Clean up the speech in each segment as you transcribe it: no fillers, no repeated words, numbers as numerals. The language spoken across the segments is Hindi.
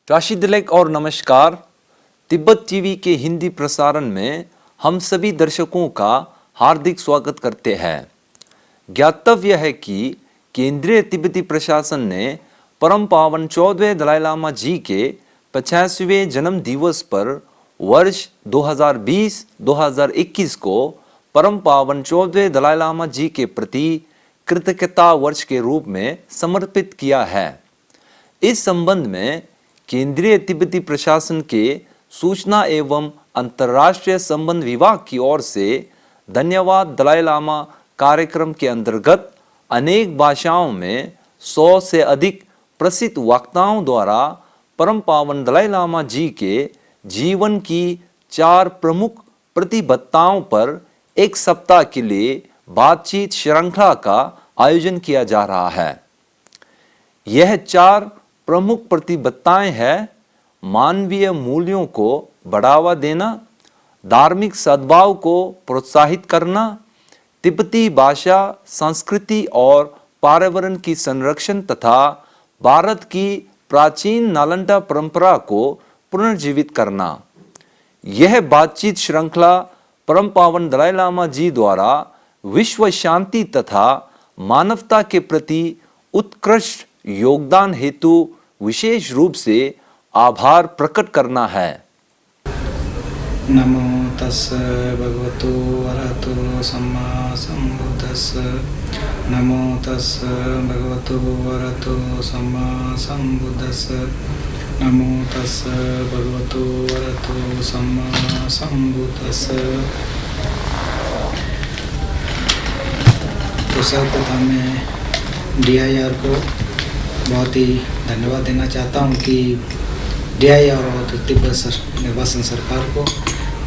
राशि तिलक और नमस्कार। तिब्बत टीवी के हिंदी प्रसारण में हम सभी दर्शकों का हार्दिक स्वागत करते हैं। ज्ञातव्य है कि केंद्रीय तिब्बती प्रशासन ने परम पावन 14वें दलाई लामा जी के 85वें जन्म दिवस पर वर्ष 2020-2021 को परम पावन 14वें दलाई लामा जी के प्रति कृतज्ञता वर्ष के रूप में समर्पित किया है। इस संबंध में केंद्रीय तिब्बती प्रशासन के सूचना एवं अंतर्राष्ट्रीय संबंध विभाग की ओर से धन्यवाद दलाई लामा कार्यक्रम के अंतर्गत अनेक भाषाओं में 100 से अधिक प्रसिद्ध वक्ताओं द्वारा परम पावन दलाई लामा जी के जीवन की 4 प्रमुख प्रतिबद्धताओं पर एक सप्ताह के लिए बातचीत श्रृंखला का आयोजन किया जा रहा है। यह 4 प्रमुख प्रतिबद्धताएं हैं: मानवीय मूल्यों को बढ़ावा देना, धार्मिक सद्भाव को प्रोत्साहित करना, तिब्बती भाषा, संस्कृति और पर्यावरण की संरक्षण तथा भारत की प्राचीन नालंदा परंपरा को पुनर्जीवित करना। यह बातचीत श्रृंखला परम पावन दलाई लामा जी द्वारा विश्व शांति तथा मानवता के प्रति उत्कृष्ट योगदान हेतु विशेष रूप से आभार प्रकट करना है। नमो तस्स भगवतो अरहतो सम्मा सम्बुद्धस्स। नमो तस्स भगवतो अरहतो सम्मा सम्बुद्धस्स। नमो तस्स भगवतो अरहतो सम्मा सम्बुद्धस्स। तो सर्वप्रथम मैं DIR को बहुत ही धन्यवाद देना चाहता हूँ कि DIR और तिब्बत निर्वासन सरकार को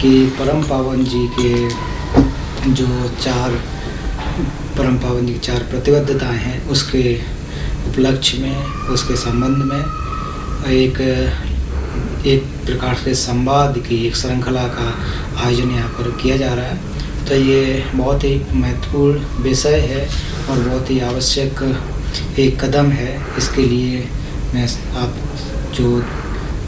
कि परम पावन जी के जो 4 परम पावन जी की 4 प्रतिबद्धताएँ हैं उसके उपलक्ष्य में, उसके संबंध में एक प्रकार से संवाद की एक श्रृंखला का आयोजन यहाँ पर किया जा रहा है। तो ये बहुत ही महत्वपूर्ण विषय है और बहुत ही आवश्यक एक कदम है। इसके लिए मैं आप जो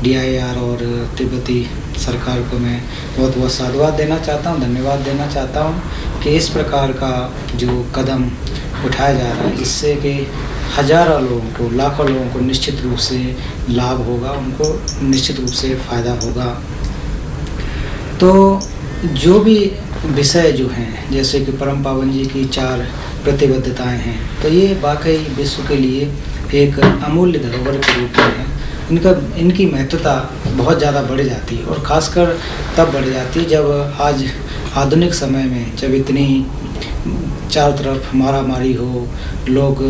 DIR और तिब्बती सरकार को मैं बहुत बहुत साधुवाद देना चाहता हूँ, धन्यवाद देना चाहता हूँ कि इस प्रकार का जो कदम उठाया जा रहा है इससे कि हजारों लोगों को, लाखों लोगों को निश्चित रूप से लाभ होगा, उनको निश्चित रूप से फ़ायदा होगा। तो जो भी विषय जो हैं जैसे कि परम पावन जी की 4 प्रतिबद्धताएं हैं तो ये वाकई विश्व के लिए एक अमूल्य धरोहर के रूप में है। इनकी महत्वता बहुत ज़्यादा बढ़ जाती है और ख़ासकर तब बढ़ जाती है जब आज आधुनिक समय में जब इतनी चारों तरफ मारामारी हो, लोग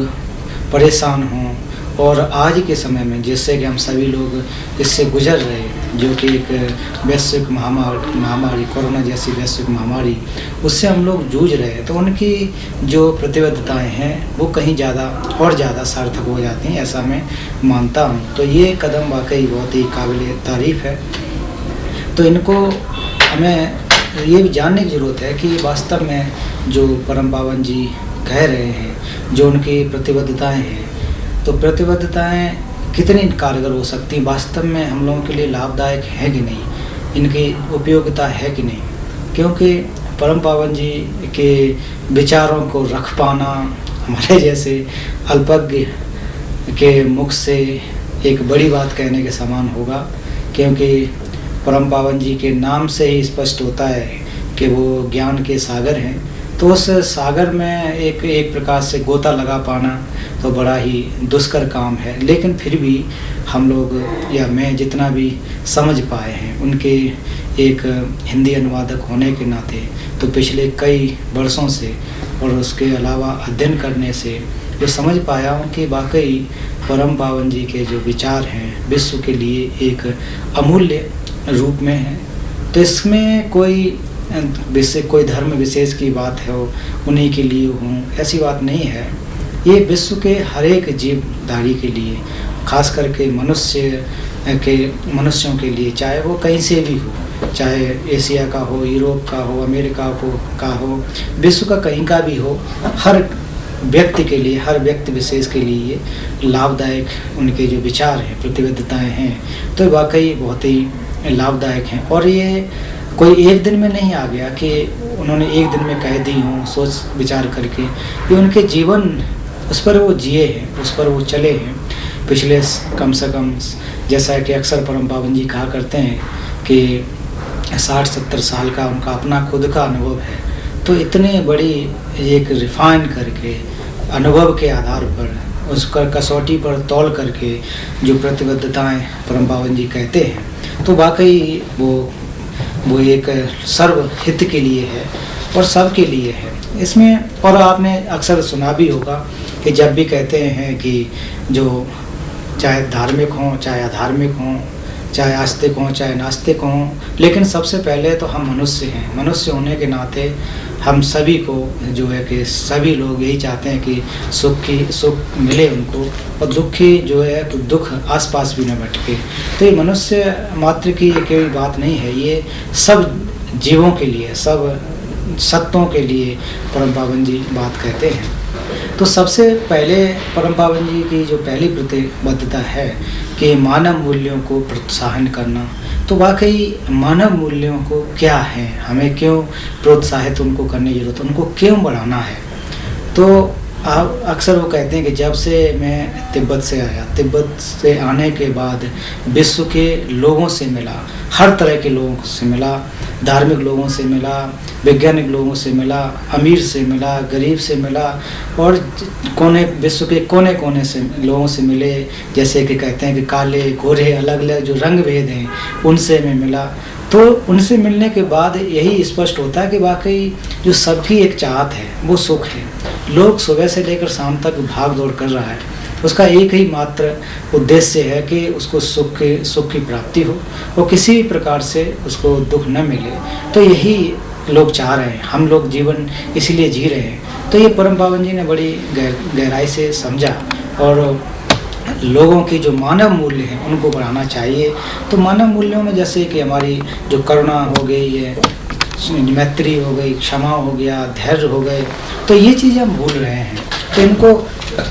परेशान हों और आज के समय में जिससे कि हम सभी लोग इससे गुजर रहे हैं, जो कि एक वैश्विक महामारी कोरोना जैसी वैश्विक महामारी, उससे हम लोग जूझ रहे हैं। तो उनकी जो प्रतिबद्धताएं हैं वो कहीं ज़्यादा और ज़्यादा सार्थक हो जाती हैं, ऐसा मैं मानता हूँ। तो ये कदम वाकई बहुत ही काबिल तारीफ़ है। तो इनको हमें ये भी जानने की ज़रूरत है कि वास्तव में जो परम पावन जी कह रहे हैं, जो उनकी प्रतिबद्धताएँ हैं, तो प्रतिबद्धताएँ कितनी कारगर हो सकती हैं, वास्तव में हम लोगों के लिए लाभदायक है कि नहीं, इनकी उपयोगिता है कि नहीं। क्योंकि परम पावन जी के विचारों को रख पाना हमारे जैसे अल्पज्ञ के मुख से एक बड़ी बात कहने के समान होगा। क्योंकि परम पावन जी के नाम से ही स्पष्ट होता है कि वो ज्ञान के सागर हैं। तो उस सागर में एक प्रकार से गोता लगा पाना तो बड़ा ही दुष्कर काम है। लेकिन फिर भी हम लोग या मैं जितना भी समझ पाए हैं उनके एक हिंदी अनुवादक होने के नाते तो पिछले कई वर्षों से और उसके अलावा अध्ययन करने से ये समझ पाया हूँ कि वाकई परम पावन जी के जो विचार हैं विश्व के लिए एक अमूल्य रूप में है। तो इसमें कोई धर्म विशेष की बात है उन्हीं के लिए हूँ, ऐसी बात नहीं है। ये विश्व के हर एक जीवधारी के लिए, खास करके मनुष्यों के लिए, चाहे वो कहीं से भी हो, चाहे एशिया का हो, यूरोप का हो, अमेरिका का हो, विश्व का कहीं का भी हो, हर व्यक्ति के लिए, हर व्यक्ति विशेष के लिए लाभदायक उनके जो विचार हैं, प्रतिबद्धताएं हैं, तो वाकई बहुत ही लाभदायक हैं। और ये कोई एक दिन में नहीं आ गया कि उन्होंने एक दिन में कह दी हों सोच विचार करके, ये उनके जीवन उस पर वो जिए हैं, उस पर वो चले हैं पिछले कम से कम, जैसा कि अक्सर परम पावन जी कहा करते हैं कि 60-70 साल का उनका अपना खुद का अनुभव है। तो इतने बड़ी एक रिफाइन करके अनुभव के आधार पर उसका कसौटी पर तौल करके जो प्रतिबद्धताएं परम पावन जी कहते हैं, तो वाकई वो एक सर्व हित के लिए है और सबके लिए है इसमें। और आपने अक्सर सुना भी होगा कि जब भी कहते हैं कि जो चाहे धार्मिक हों, चाहे अधार्मिक हों, चाहे आस्तिक हों, चाहे नास्तिक हों, लेकिन सबसे पहले तो हम मनुष्य हैं। मनुष्य होने के नाते हम सभी को जो है कि सभी लोग यही चाहते हैं कि सुख मिले उनको, और दुखी जो है कि दुख आसपास भी न भटके। तो ये मनुष्य मात्र की कोई बात नहीं है, ये सब जीवों के लिए, सब सत्यों के लिए परम पावन जी बात कहते हैं। तो सबसे पहले परम पावन जी की जो पहली प्रतिबद्धता है कि मानव मूल्यों को प्रोत्साहन करना, तो वाकई मानव मूल्यों को क्या है, हमें क्यों प्रोत्साहित उनको करने की जरूरत, उनको क्यों बढ़ाना है। तो आप अक्सर वो कहते हैं कि जब से मैं तिब्बत से आया, तिब्बत से आने के बाद विश्व के लोगों से मिला, हर तरह के लोगों से मिला, धार्मिक लोगों से मिला, वैज्ञानिक लोगों से मिला, अमीर से मिला, गरीब से मिला, और विश्व के कोने कोने से लोगों से मिले। जैसे कि कहते हैं कि काले गोरे अलग अलग जो रंग भेद हैं उनसे मैं मिला। तो उनसे मिलने के बाद यही स्पष्ट होता है कि वाकई जो सबकी एक चाहत है वो सुख है। लोग सुबह से लेकर शाम तक भाग दौड़ कर रहा है, उसका एक ही मात्र उद्देश्य है कि उसको सुख की प्राप्ति हो और किसी भी प्रकार से उसको दुख न मिले। तो यही लोग चाह रहे हैं, हम लोग जीवन इसीलिए जी रहे हैं। तो ये परम पावन जी ने बड़ी गहराई से समझा और लोगों की जो मानव मूल्य हैं उनको बढ़ाना चाहिए। तो मानव मूल्यों में जैसे कि हमारी जो करुणा हो गई है, मैत्री हो गई, क्षमा हो गया, धैर्य हो गए, तो ये चीज़ें हम भूल रहे हैं। तो इनको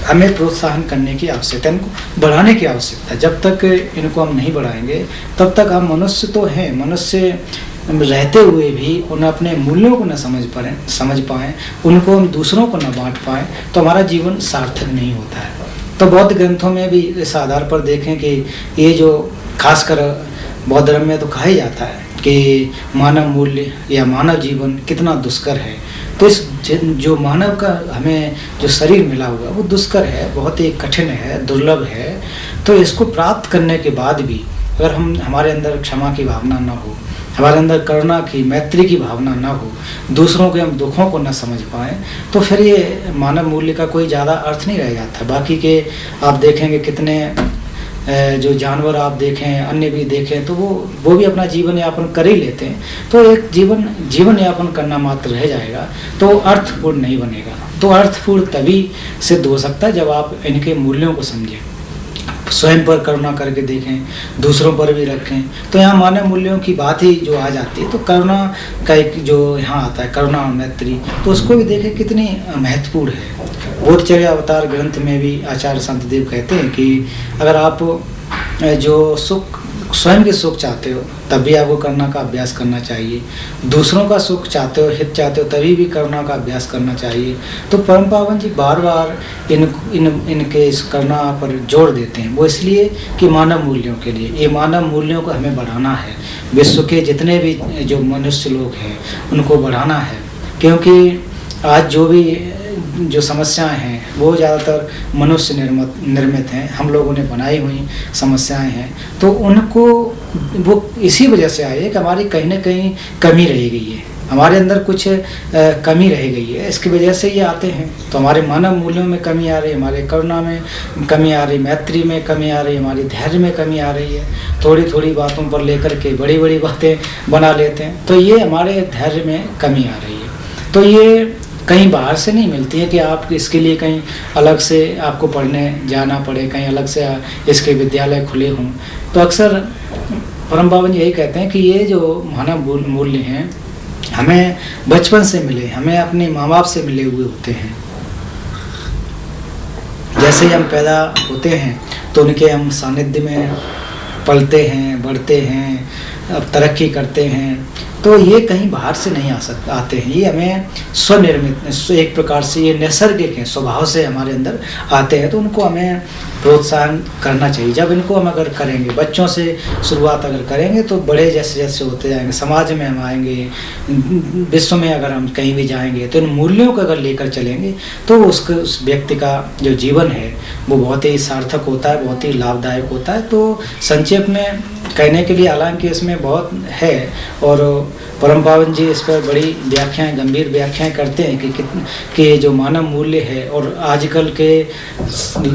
हमें प्रोत्साहन करने की आवश्यकता, इनको बढ़ाने की आवश्यकता। जब तक इनको हम नहीं बढ़ाएंगे तब तक हम मनुष्य तो हैं, मनुष्य रहते हुए भी उन अपने मूल्यों को न समझ पाएँ, उनको हम दूसरों को न बांट पाएँ, तो हमारा जीवन सार्थक नहीं होता है। तो बौद्ध ग्रंथों में भी इस आधार पर देखें कि ये जो खासकर बौद्ध धर्म में तो कहा ही जाता है कि मानव मूल्य या मानव जीवन कितना दुष्कर है। तो इस जो मानव का हमें जो शरीर मिला हुआ वो दुष्कर है, बहुत ही कठिन है, दुर्लभ है। तो इसको प्राप्त करने के बाद भी अगर हमारे अंदर क्षमा की भावना न हो, हमारे अंदर करुणा की, मैत्री की भावना न हो, दूसरों के हम दुखों को न समझ पाएँ, तो फिर ये मानव मूल्य का कोई ज़्यादा अर्थ नहीं रह जाता। बाकी के आप देखेंगे कितने जो जानवर आप देखें, अन्य भी देखें, तो वो भी अपना जीवन यापन कर ही लेते हैं। तो एक जीवन यापन करना मात्र रह जाएगा, तो अर्थपूर्ण नहीं बनेगा। तो अर्थपूर्ण तभी सिद्ध हो सकता है जब आप इनके मूल्यों को समझें, स्वयं पर करुणा करके देखें, दूसरों पर भी रखें। तो यहाँ मानव मूल्यों की बात ही जो आ जाती है, तो करुणा का एक जो यहाँ आता है, करुणा और मैत्री, तो उसको भी देखें कितनी महत्वपूर्ण है। बोधचर्या अवतार ग्रंथ में भी आचार्य संतदेव कहते हैं कि अगर आप जो सुख, स्वयं के सुख चाहते हो तब भी आपको करुणा का अभ्यास करना चाहिए, दूसरों का सुख चाहते हो, हित चाहते हो, तभी भी करुणा का अभ्यास करना चाहिए। तो परम पावन जी बार बार इनके इस करुणा पर जोर देते हैं, वो इसलिए कि मानव मूल्यों के लिए, ये मानव मूल्यों को हमें बढ़ाना है। विश्व के जितने भी जो मनुष्य लोग हैं उनको बढ़ाना है, क्योंकि आज जो समस्याएं हैं वो ज़्यादातर मनुष्य निर्मित हैं, हम लोगों ने बनाई हुई समस्याएं हैं। तो उनको वो इसी वजह से आई है कि हमारी कहीं ना कहीं कमी रह गई है, हमारे अंदर कुछ कमी रह गई है, इसकी वजह से ये आते हैं। तो हमारे मानव मूल्यों में कमी आ रही है, हमारे करुणा में कमी आ रही, मैत्री में कमी आ रही, हमारी धैर्य में कमी आ रही है। थोड़ी थोड़ी बातों पर लेकर के बड़ी बड़ी बातें बना लेते हैं, तो ये हमारे धैर्य में कमी आ रही है। तो ये कहीं बाहर से नहीं मिलती है कि आप इसके लिए कहीं अलग से आपको पढ़ने जाना पड़े, कहीं अलग से इसके विद्यालय खुले हों। तो अक्सर परम पावन यही कहते हैं कि ये जो मानव मूल्य हैं हमें बचपन से मिले, हमें अपने माँ बाप से मिले हुए होते हैं। जैसे ही हम पैदा होते हैं तो उनके हम सानिध्य में पलते हैं, बढ़ते हैं, अब तरक्की करते हैं, तो ये कहीं बाहर से नहीं आते हैं, ये हमें स्वनिर्मित, एक प्रकार से ये नैसर्गिक हैं, स्वभाव से हमारे अंदर आते हैं। तो उनको हमें प्रोत्साहन करना चाहिए। जब इनको हम अगर करेंगे, बच्चों से शुरुआत अगर करेंगे तो बड़े जैसे जैसे होते जाएंगे, समाज में हम आएंगे, विश्व में अगर हम कहीं भी जाएंगे तो इन मूल्यों को अगर लेकर चलेंगे तो उस व्यक्ति का जो जीवन है वो बहुत ही सार्थक होता है, बहुत ही लाभदायक होता है। तो संक्षेप में कहने के लिए, हालांकि इसमें बहुत है और परम पावन जी इस पर बड़ी व्याख्याएं, गंभीर व्याख्याएं करते हैं कि जो मानव मूल्य है और आजकल के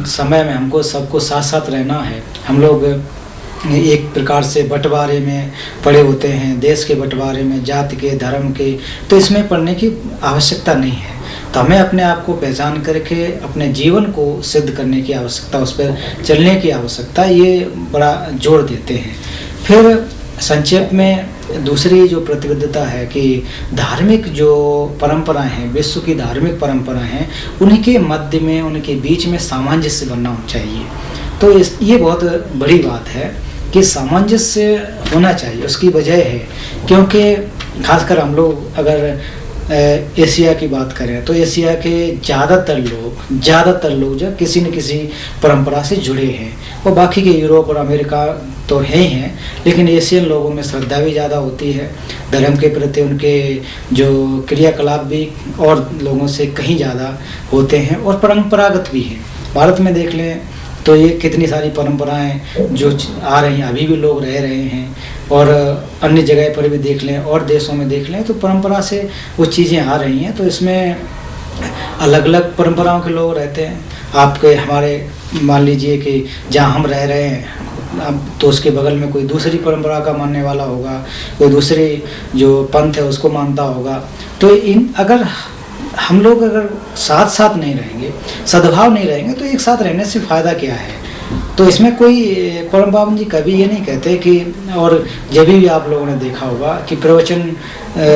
समय में हमको सबको साथ साथ रहना है। हम लोग एक प्रकार से बंटवारे में पड़े होते हैं, देश के बंटवारे में, जाति के, धर्म के, तो इसमें पड़ने की आवश्यकता नहीं है। तो हमें अपने आप को पहचान करके अपने जीवन को सिद्ध करने की आवश्यकता, उस पर चलने की आवश्यकता, ये बड़ा जोर देते हैं। फिर संक्षेप में दूसरी जो प्रतिबद्धता है कि धार्मिक जो परंपराएं हैं, विश्व की धार्मिक परंपराएं हैं, उनके मध्य में, उनके बीच में सामंजस्य बनना चाहिए। तो ये बहुत बड़ी बात है कि सामंजस्य होना चाहिए। उसकी वजह है क्योंकि खासकर हम लोग अगर एशिया की बात करें तो एशिया के ज़्यादातर लोग जो किसी न किसी परंपरा से जुड़े हैं, और बाकी के यूरोप और अमेरिका तो है ही हैं, लेकिन एशियन लोगों में श्रद्धा भी ज़्यादा होती है, धर्म के प्रति उनके जो क्रियाकलाप भी और लोगों से कहीं ज़्यादा होते हैं और परंपरागत भी हैं। भारत में देख लें तो ये कितनी सारी परंपराएं जो आ रही हैं, अभी भी लोग रह रहे हैं, और अन्य जगह पर भी देख लें और देशों में देख लें तो परंपरा से वो चीज़ें आ रही हैं। तो इसमें अलग अलग परंपराओं के लोग रहते हैं। आपके हमारे मान लीजिए कि जहाँ हम रह रहे हैं अब तो उसके बगल में कोई दूसरी परंपरा का मानने वाला होगा, कोई दूसरी जो पंथ है उसको मानता होगा। तो अगर हम लोग अगर साथ साथ नहीं रहेंगे, सद्भाव नहीं रहेंगे, तो एक साथ रहने से फ़ायदा क्या है। तो इसमें कोई परम पावन जी कभी ये नहीं कहते कि, और जब भी आप लोगों ने देखा होगा कि प्रवचन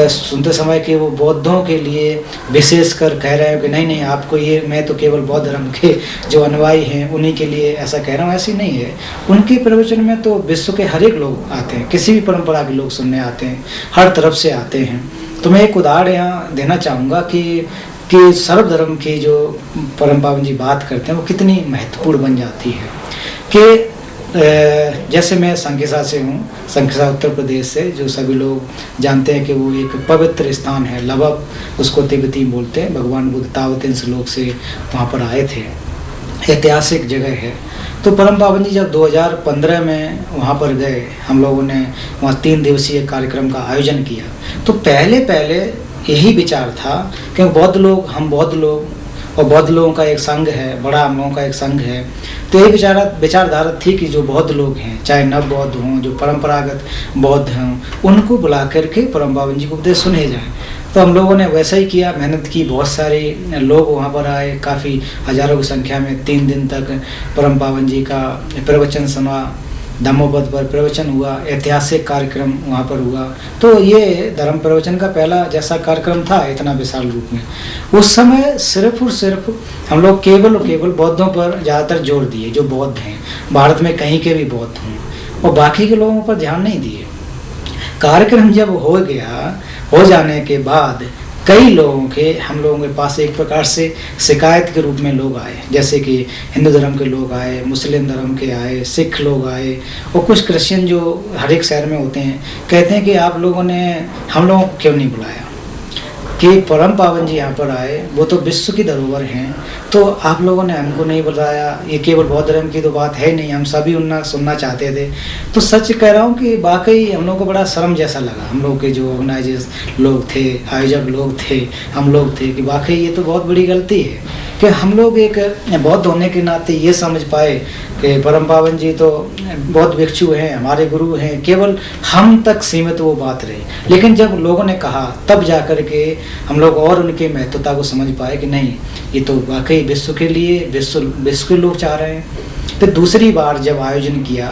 सुनते समय कि वो बौद्धों के लिए विशेष कर कह रहे हैं कि नहीं आपको ये, मैं तो केवल बौद्ध धर्म के जो अनुयायी हैं उन्हीं के लिए ऐसा कह रहा हूँ, ऐसी नहीं है। उनके प्रवचन में तो विश्व के हर एक लोग आते हैं, किसी भी परंपरा के लोग सुनने आते हैं, हर तरफ से आते हैं। तो मैं एक उदाहरण यहाँ देना चाहूँगा कि सर्वधर्म की जो परम पावन जी बात करते हैं वो कितनी महत्वपूर्ण बन जाती है। कि जैसे मैं संकिसा से हूँ, संकिसा उत्तर प्रदेश से, जो सभी लोग जानते हैं कि वो एक पवित्र स्थान है, लबब उसको तिब्बती बोलते हैं। भगवान बुद्ध तावतिन श्लोक से वहाँ पर आए थे, ऐतिहासिक जगह है। तो परम पावन जी जब 2015 में वहाँ पर गए, हम लोगों ने वहाँ 3 दिवसीय कार्यक्रम का आयोजन किया। तो पहले यही विचार था कि हम बौद्ध लोग और बौद्ध लोगों का एक संघ है, बड़ा हम लोगों का एक संघ है। तो ये विचारधारा थी कि जो बौद्ध लोग हैं, चाहे नव बौद्ध हों, जो परंपरागत बौद्ध हों, उनको बुला करके परम पावन जी को उपदेश सुने जाए। तो हम लोगों ने वैसा ही किया, मेहनत की, बहुत सारे लोग वहाँ पर आए, काफ़ी हज़ारों की संख्या में 3 दिन तक परम पावन जी का प्रवचन सुना, धम्मोपद पर प्रवचन हुआ, ऐतिहासिक कार्यक्रम वहाँ पर हुआ। तो ये धर्म प्रवचन का पहला जैसा कार्यक्रम था इतना विशाल रूप में। उस समय सिर्फ और सिर्फ हम लोग केवल बौद्धों पर ज़्यादातर जोर दिए, जो बौद्ध हैं, भारत में कहीं के भी बौद्ध हों, और बाकी के लोगों पर ध्यान नहीं दिए। कार्यक्रम जब हो जाने के बाद कई लोगों के, हम लोगों के पास एक प्रकार से शिकायत के रूप में लोग आए, जैसे कि हिंदू धर्म के लोग आए, मुस्लिम धर्म के आए, सिख लोग आए, और कुछ क्रिश्चियन जो हर एक शहर में होते हैं, कहते हैं कि आप लोगों ने हम लोगों को क्यों नहीं बुलाया, कि परम पावन जी यहाँ पर आए, वो तो विश्व की धरोहर हैं, तो आप लोगों ने हमको नहीं बुलाया। ये केवल बौद्ध धर्म की तो बात है नहीं, हम सभी उनना सुनना चाहते थे। तो सच कह रहा हूँ कि वाकई हम लोग को बड़ा शर्म जैसा लगा, हम लोग के जो ऑर्गेनाइजर्स लोग थे, आयोजक लोग थे, हम लोग थे, कि वाकई ये तो बहुत बड़ी गलती है कि हम लोग एक बौद्ध होने के नाते ये समझ पाए कि परम पावन जी तो बौद्ध भिक्षु हैं, हमारे गुरु हैं, केवल हम तक सीमित वो बात रही। लेकिन जब लोगों ने कहा तब जा कर के हम लोग और उनके महत्वता को समझ पाए कि नहीं, ये तो वाकई विश्व के लिए, विश्व के लोग चाह रहे हैं। फिर दूसरी बार जब आयोजन किया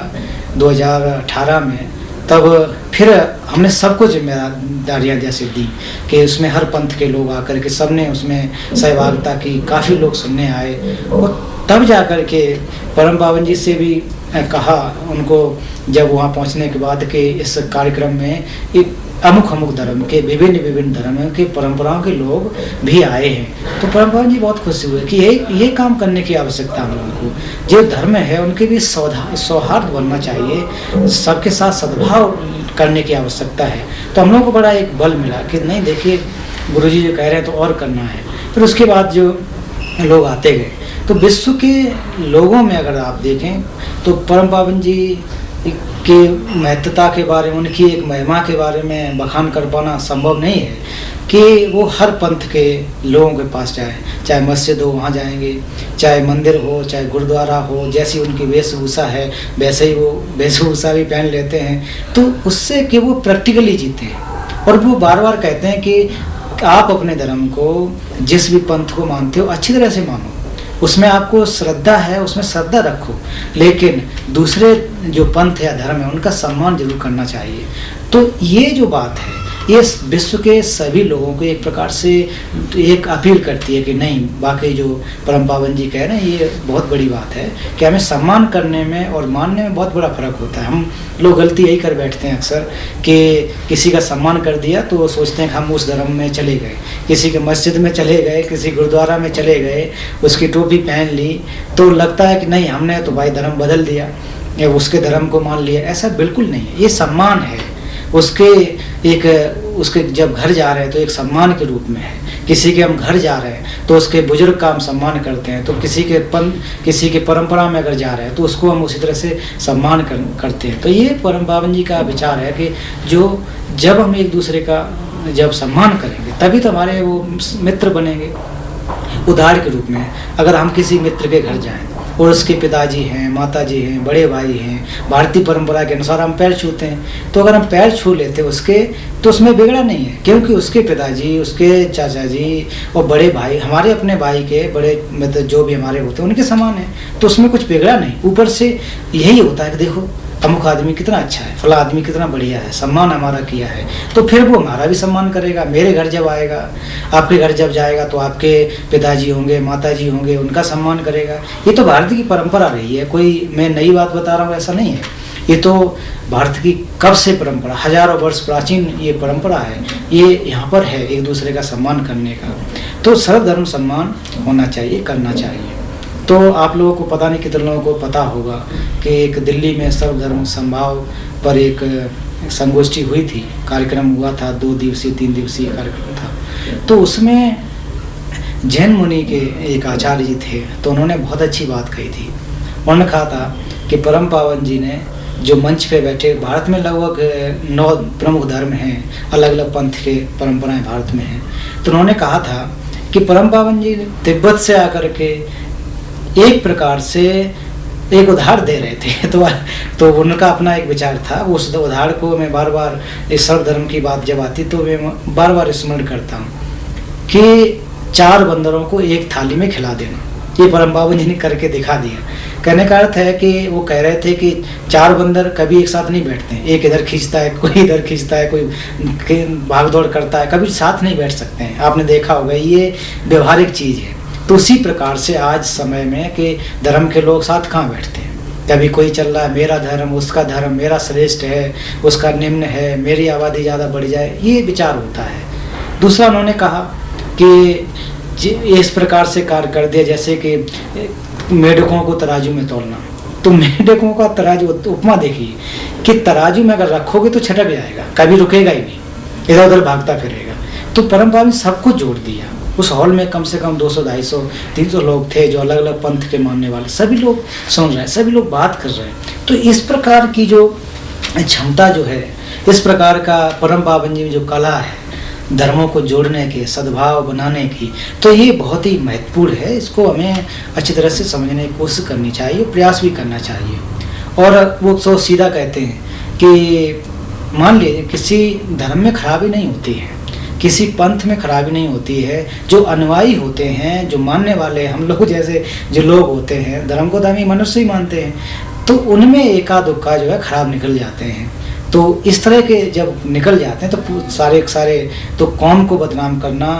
2018 में, तब फिर हमने सबको जिम्मेदारियाँ जैसे दी कि उसमें हर पंथ के लोग आकर के सबने उसमें सहभागिता की, काफ़ी लोग सुनने आए। और तब जा कर के परम पावन जी से भी कहा उनको, जब वहाँ पहुँचने के बाद कि इस कार्यक्रम में एक अमुक धर्म के विभिन्न धर्मों के परंपराओं के लोग भी आए हैं। तो परम पावन जी बहुत खुश हुए कि ये काम करने की आवश्यकता हम लोगों को। जो धर्म है उनके भी सौहार्द बनना चाहिए, सबके साथ सद्भाव करने की आवश्यकता है। तो हम लोगों को बड़ा एक बल मिला कि नहीं, देखिए गुरुजी जो कह रहे हैं तो और करना है। फिर उसके बाद जो लोग आते गए, तो विश्व के लोगों में अगर आप देखें तो परम पावन जी की महत्ता के बारे में, उनकी एक महिमा के बारे में बखान कर पाना संभव नहीं है कि वो हर पंथ के लोगों के पास जाए, चाहे मस्जिद हो वहाँ जाएंगे, चाहे मंदिर हो, चाहे गुरुद्वारा हो, जैसी उनकी वेशभूषा है वैसे ही वो वेशभूषा भी पहन लेते हैं। तो उससे कि वो प्रैक्टिकली जीते हैं। और वो बार बार कहते हैं कि आप अपने धर्म को, जिस भी पंथ को मानते हो, अच्छी तरह से मानो, उसमें आपको श्रद्धा है उसमें श्रद्धा रखो, लेकिन दूसरे जो पंथ या धर्म है उनका सम्मान जरूर करना चाहिए। तो ये जो बात है ये विश्व के सभी लोगों को एक प्रकार से एक अपील करती है कि नहीं, वाकई जो परम पावन जी कह रहे हैं ये बहुत बड़ी बात है कि हमें सम्मान करने में और मानने में बहुत बड़ा फर्क होता है। हम लोग गलती यही कर बैठते हैं अक्सर कि किसी का सम्मान कर दिया तो वो सोचते हैं कि हम उस धर्म में चले गए, किसी के मस्जिद में चले गए, किसी गुरुद्वारा में चले गए, उसकी टोपी पहन ली, तो लगता है कि नहीं हमने तो भाई धर्म बदल दिया या उसके धर्म को मान लिया। ऐसा बिल्कुल नहीं है। ये सम्मान है उसके जब घर जा रहे हैं तो एक सम्मान के रूप में है। किसी के हम घर जा रहे हैं तो उसके बुजुर्ग का हम सम्मान करते हैं, तो किसी के परंपरा में अगर जा रहे हैं तो उसको हम उसी तरह से सम्मान करते हैं। तो ये परम पावन जी का विचार है कि जब हम एक दूसरे का जब सम्मान करेंगे तभी तो हमारे वो मित्र बनेंगे। उदाहरण के रूप में अगर हम किसी मित्र के घर जाएं और उसके पिताजी हैं, माताजी हैं, बड़े भाई हैं, भारतीय परंपरा के अनुसार हम पैर छूते हैं, तो अगर हम पैर छू लेते हैं उसके, तो उसमें बिगड़ा नहीं है, क्योंकि उसके पिताजी, उसके चाचा जी और बड़े भाई हमारे अपने भाई के बड़े, मतलब जो भी हमारे होते हैं उनके समान है, तो उसमें कुछ बिगड़ा नहीं। ऊपर से यही होता है कि देखो अमुक आदमी कितना अच्छा है, फला आदमी कितना बढ़िया है, सम्मान हमारा किया है, तो फिर वो हमारा भी सम्मान करेगा। मेरे घर जब आएगा, आपके घर जब जाएगा तो आपके पिताजी होंगे, माताजी होंगे, उनका सम्मान करेगा। ये तो भारत की परंपरा रही है, कोई मैं नई बात बता रहा हूँ ऐसा नहीं है। ये तो भारत की कब से परंपरा, हजारों वर्ष प्राचीन ये परंपरा है, ये यहाँ पर है एक दूसरे का सम्मान करने का। तो सर्वधर्म सम्मान होना चाहिए, करना चाहिए। तो आप लोगों को पता नहीं कितने लोगों को पता होगा कि एक दिल्ली में सर्वधर्म समभाव पर एक संगोष्ठी हुई थी, कार्यक्रम हुआ था, 2 दिवसीय 3 दिवसीय कार्यक्रम था। तो उसमें जैन मुनि के एक आचार्य जी थे, तो उन्होंने बहुत अच्छी बात कही थी। उन्होंने कहा था कि परम पावन जी ने जो मंच पे बैठे, भारत में लगभग 9 प्रमुख धर्म हैं, अलग अलग पंथ के परंपराएं भारत में हैं, तो उन्होंने कहा था कि परम पावन जी तिब्बत से आकर के एक प्रकार से एक उदाहरण दे रहे थे। तो उनका अपना एक विचार था। उस उदाहरण को मैं बार बार इस सर्वधर्म की बात जब आती तो मैं बार बार स्मरण करता हूँ कि 4 बंदरों को एक थाली में खिला देना, ये परम पावन जी ने करके दिखा दिया। कहने का अर्थ है कि वो कह रहे थे कि 4 बंदर कभी एक साथ नहीं बैठते, एक इधर खींचता है, कोई इधर खींचता है, कोई भाग दौड़ करता है, कभी साथ नहीं बैठ सकते हैं। आपने देखा होगा, ये व्यवहारिक चीज़ है। तो उसी प्रकार से आज समय में कि धर्म के लोग साथ कहाँ बैठते हैं, कभी कोई चल रहा है मेरा धर्म, उसका धर्म, मेरा श्रेष्ठ है, उसका निम्न है, मेरी आबादी ज़्यादा बढ़ जाए, ये विचार होता है। दूसरा उन्होंने कहा कि इस प्रकार से कार्य कर दिया जैसे कि मेढकों को तराजू में तोलना। तो मेढकों का तराजू, उपमा देखिए कि तराजू में अगर रखोगे तो छटक जाएगा, कभी रुकेगा ही नहीं, इधर उधर भागता फिरेगा। तो परम पावन सबको जोड़ दिया। उस हॉल में कम से कम 200, 250, 300 लोग थे जो अलग अलग पंथ के मानने वाले, सभी लोग सुन रहे हैं, सभी लोग बात कर रहे हैं। तो इस प्रकार की जो क्षमता जो है, इस प्रकार का परम पावन जी में जो कला है धर्मों को जोड़ने के, सद्भाव बनाने की, तो ये बहुत ही महत्वपूर्ण है। इसको हमें अच्छी तरह से समझने की कोशिश करनी चाहिए, प्रयास भी करना चाहिए। और वो तो सीधा कहते हैं कि मान लीजिए किसी धर्म में खराबी नहीं होती है, किसी पंथ में खराबी नहीं होती है। जो अनुयायी होते हैं, जो मानने वाले, हम लोग जैसे जो लोग होते हैं, धर्म को तो हम ही मनुष्य ही मानते हैं, तो उनमें एका दुक्का जो है खराब निकल जाते हैं। तो इस तरह के जब निकल जाते हैं तो सारे तो कौम को बदनाम करना,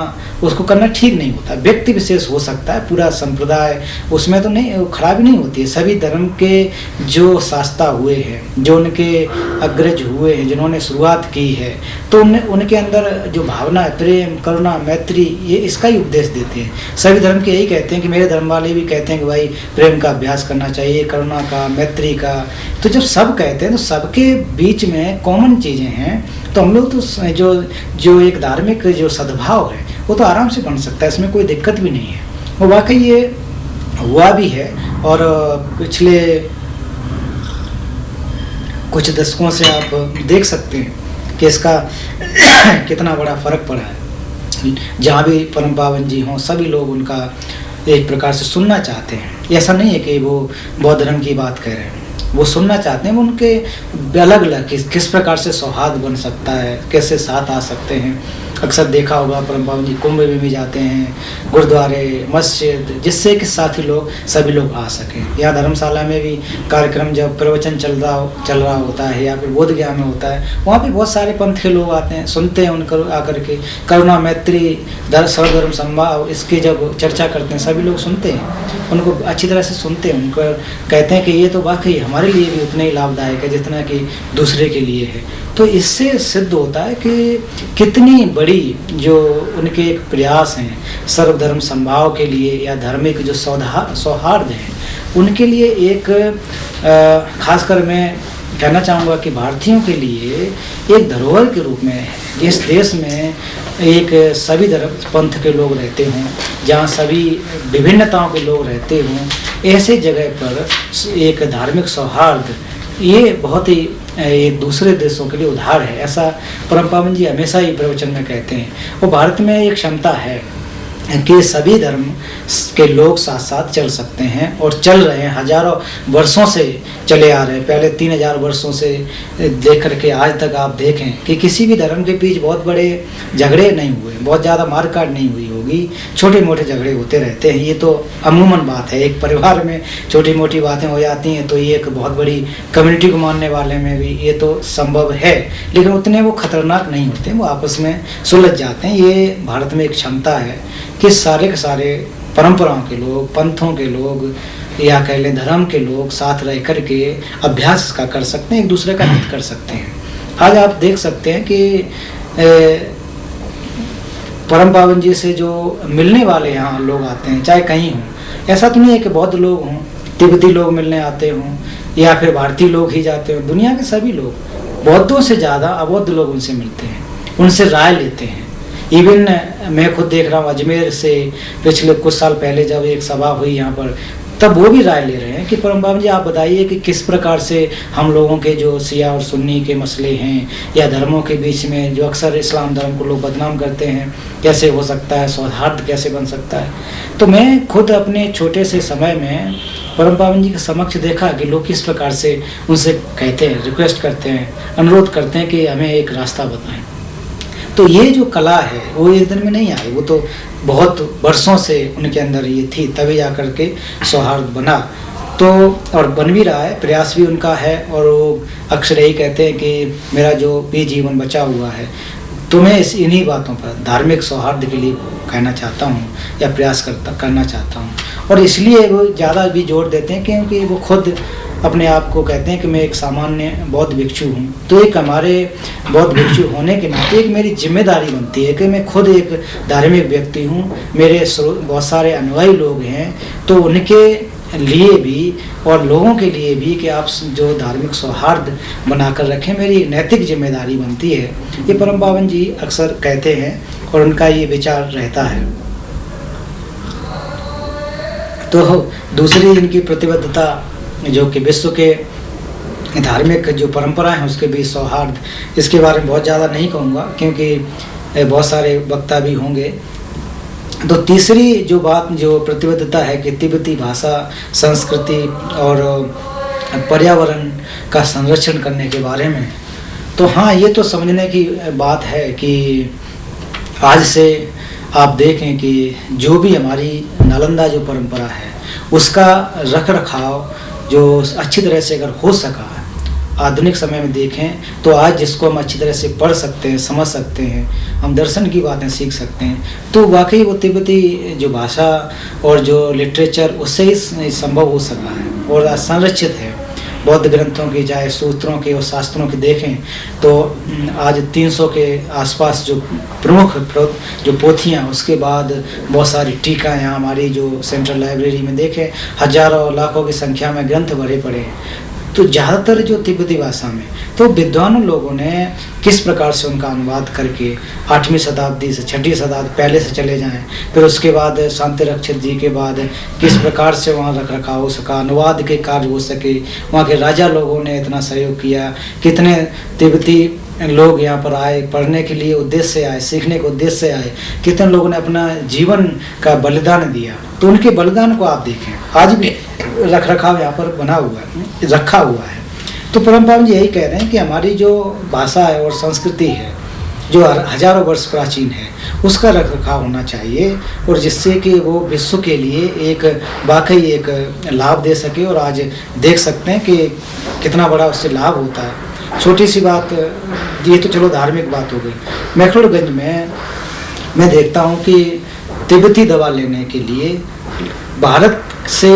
उसको करना ठीक नहीं होता। व्यक्ति विशेष हो सकता है, पूरा संप्रदाय उसमें तो नहीं, खराबी नहीं होती है। सभी धर्म के जो शास्ता हुए हैं, जो उनके अग्रज हुए हैं, जिन्होंने शुरुआत की है, तो उनके अंदर जो भावना है, प्रेम, करुणा, मैत्री, ये इसका ही उपदेश देते हैं। सभी धर्म के यही कहते हैं कि मेरे धर्म वाले भी कहते हैं कि भाई प्रेम का अभ्यास करना चाहिए, करुणा का, मैत्री का। तो जब सब कहते हैं तो सबके बीच में कॉमन चीज़ें हैं, तो हम लोग तो जो एक धार्मिक जो सद्भाव है वो तो आराम से बन सकता है, इसमें कोई दिक्कत भी नहीं है। वो वाकई ये हुआ भी है, और पिछले कुछ दशकों से आप देख सकते हैं कि इसका कितना बड़ा फर्क पड़ा है। जहाँ भी परम पावन जी हों, सभी लोग उनका एक प्रकार से सुनना चाहते हैं। ऐसा नहीं है कि वो बौद्ध धर्म की बात कह रहे हैं, वो सुनना चाहते हैं। वो उनके अलग अलग किस प्रकार से सौहार्द बन सकता है, कैसे साथ आ सकते हैं। अक्सर देखा होगा परम पावन जी कुंभ में भी जाते हैं, गुरुद्वारे, मस्जिद, जिससे कि साथी लोग सभी लोग आ सकें। या धर्मशाला में भी कार्यक्रम जब प्रवचन चल रहा होता है, या फिर बोध ज्ञान में होता है, वहाँ पे बहुत सारे पंथ के लोग आते हैं, सुनते हैं उनको आकर के। करुणा, मैत्री, सर्वधर्म समभाव, इसकी जब चर्चा करते हैं सभी लोग सुनते हैं, उनको अच्छी तरह से सुनते हैं, उनको कहते हैं कि ये तो वाकई हमारे लिए भी उतना ही लाभदायक है जितना कि दूसरे के लिए है। तो इससे सिद्ध होता है कि कितनी बड़ी जो उनके एक प्रयास हैं सर्वधर्म समभाव के लिए, या धार्मिक जो सौहार्द है उनके लिए एक खासकर मैं कहना चाहूँगा कि भारतीयों के लिए एक धरोहर के रूप में इस देश में एक सभी धर्म पंथ के लोग रहते हों, जहाँ सभी विभिन्नताओं के लोग रहते हों, ऐसे जगह पर एक धार्मिक सौहार्द ये बहुत ही एक दूसरे देशों के लिए उधार है। ऐसा परम पावन जी हमेशा ही प्रवचन में कहते हैं। वो भारत में एक क्षमता है कि सभी धर्म के लोग साथ साथ चल सकते हैं, और चल रहे हैं, हजारों वर्षों से चले आ रहे हैं। पहले 3000 वर्षों से लेकर के आज तक आप देखें कि किसी भी धर्म के बीच बहुत बड़े झगड़े नहीं हुए, बहुत ज़्यादा मारकाट नहीं हुई होगी, छोटे मोटे झगड़े होते रहते हैं। ये तो अमूमन बात है, एक परिवार में छोटी मोटी बातें हो जाती हैं, तो ये एक बहुत बड़ी कम्युनिटी को मानने वाले में भी ये तो संभव है, लेकिन उतने वो खतरनाक नहीं होते, वो आपस में सुलझ जाते हैं। ये भारत में एक क्षमता है कि सारे के सारे परंपराओं के लोग, पंथों के लोग, या कह लें धर्म के लोग साथ रह कर के अभ्यास का कर सकते हैं, एक दूसरे का हित कर सकते हैं। आज आप देख सकते हैं कि परम पावन जी से जो मिलने वाले यहाँ लोग आते हैं, चाहे कहीं हों, ऐसा तो नहीं है कि बौद्ध लोग हों, तिब्बती लोग मिलने आते हों, या फिर भारतीय लोग ही जाते हों। दुनिया के सभी लोग, बौद्धों से ज़्यादा अबौद्ध लोग उनसे मिलते हैं, उनसे राय लेते हैं। इवन मैं खुद देख रहा हूँ अजमेर से पिछले कुछ साल पहले जब एक सभा हुई यहाँ पर, तब वो भी राय ले रहे हैं कि परम पावन जी आप बताइए कि किस प्रकार से हम लोगों के जो शिया और सुन्नी के मसले हैं, या धर्मों के बीच में जो अक्सर इस्लाम धर्म को लोग बदनाम करते हैं, कैसे हो सकता है, सौहार्द कैसे बन सकता है। तो मैं खुद अपने छोटे से समय में परम पावन जी के समक्ष देखा कि लोग किस प्रकार से उनसे कहते हैं, रिक्वेस्ट करते हैं, अनुरोध करते हैं कि हमें एक रास्ता बताएं। तो ये जो कला है वो एक दिन में नहीं आई, वो तो बहुत वर्षों से उनके अंदर ये थी, तभी जा कर के सौहार्द बना। तो और बन भी रहा है, प्रयास भी उनका है, और वो अक्सर यही कहते हैं कि मेरा जो भी जीवन बचा हुआ है तो मैं इन्हीं बातों पर धार्मिक सौहार्द के लिए कहना चाहता हूँ, या प्रयास करना चाहता हूँ। और इसलिए वो ज़्यादा भी जोर देते हैं क्योंकि वो खुद अपने आप को कहते हैं कि मैं एक सामान्य बौद्ध भिक्षु हूँ। तो एक हमारे बौद्ध भिक्षु होने के नाते एक मेरी जिम्मेदारी बनती है कि मैं खुद एक धार्मिक व्यक्ति हूँ, मेरे बहुत सारे अनुयायी लोग हैं, तो उनके लिए भी और लोगों के लिए भी कि आप जो धार्मिक सौहार्द बनाकर रखें, मेरी नैतिक जिम्मेदारी बनती है। ये परम पावन जी अक्सर कहते हैं और उनका ये विचार रहता है। तो दूसरी इनकी प्रतिबद्धता जो कि विश्व के धार्मिक जो परंपरा है उसके बीच सौहार्द, इसके बारे में बहुत ज़्यादा नहीं कहूँगा क्योंकि बहुत सारे वक्ता भी होंगे। तो तीसरी जो बात जो प्रतिबद्धता है कि तिब्बती भाषा, संस्कृति और पर्यावरण का संरक्षण करने के बारे में, तो हाँ ये तो समझने की बात है कि आज से आप देखें कि जो भी हमारी नालंदा जो परंपरा है उसका रख रखाव जो अच्छी तरह से अगर हो सका आधुनिक समय में देखें तो आज जिसको हम अच्छी तरह से पढ़ सकते हैं, समझ सकते हैं, हम दर्शन की बातें सीख सकते हैं, तो वाकई वो तिब्बती जो भाषा और जो लिटरेचर उससे ही संभव हो सका है और संरक्षित है। बौद्ध ग्रंथों की चाहे सूत्रों के और शास्त्रों की देखें तो आज 300 के आसपास जो प्रमुख जो पोथियाँ, उसके बाद बहुत सारी टीका यहाँ हमारी जो सेंट्रल लाइब्रेरी में देखें हजारों लाखों की संख्या में ग्रंथ भरे पड़े हैं। तो ज़्यादातर जो तिब्बती भाषा में तो विद्वानों लोगों ने किस प्रकार से उनका अनुवाद करके 8वीं शताब्दी से 6वीं शताब्दी पहले से चले जाएं, फिर उसके बाद शांति रक्षित जी के बाद किस प्रकार से वहाँ रख रखाव हो सका, अनुवाद के कार्य हो सके, वहाँ के राजा लोगों ने इतना सहयोग किया, कितने तिब्बती लोग यहाँ पर आए पढ़ने के लिए उद्देश्य से आए, सीखने के उद्देश्य से आए, कितने लोगों ने अपना जीवन का बलिदान दिया। तो उनके बलिदान को आप देखें, आज भी रख रखाव यहाँ पर बना हुआ है, रखा हुआ है। तो परम पावन जी यही कह रहे हैं कि हमारी जो भाषा है और संस्कृति है जो हजारों वर्ष प्राचीन है, उसका रख रखाव होना चाहिए और जिससे कि वो विश्व के लिए एक वाकई एक लाभ दे सके। और आज देख सकते हैं कि कितना बड़ा उससे लाभ होता है। छोटी सी बात, ये तो चलो धार्मिक बात हो गई। मैक्लोडगंज में मैं देखता हूँ कि तिब्बती दवा लेने के लिए भारत से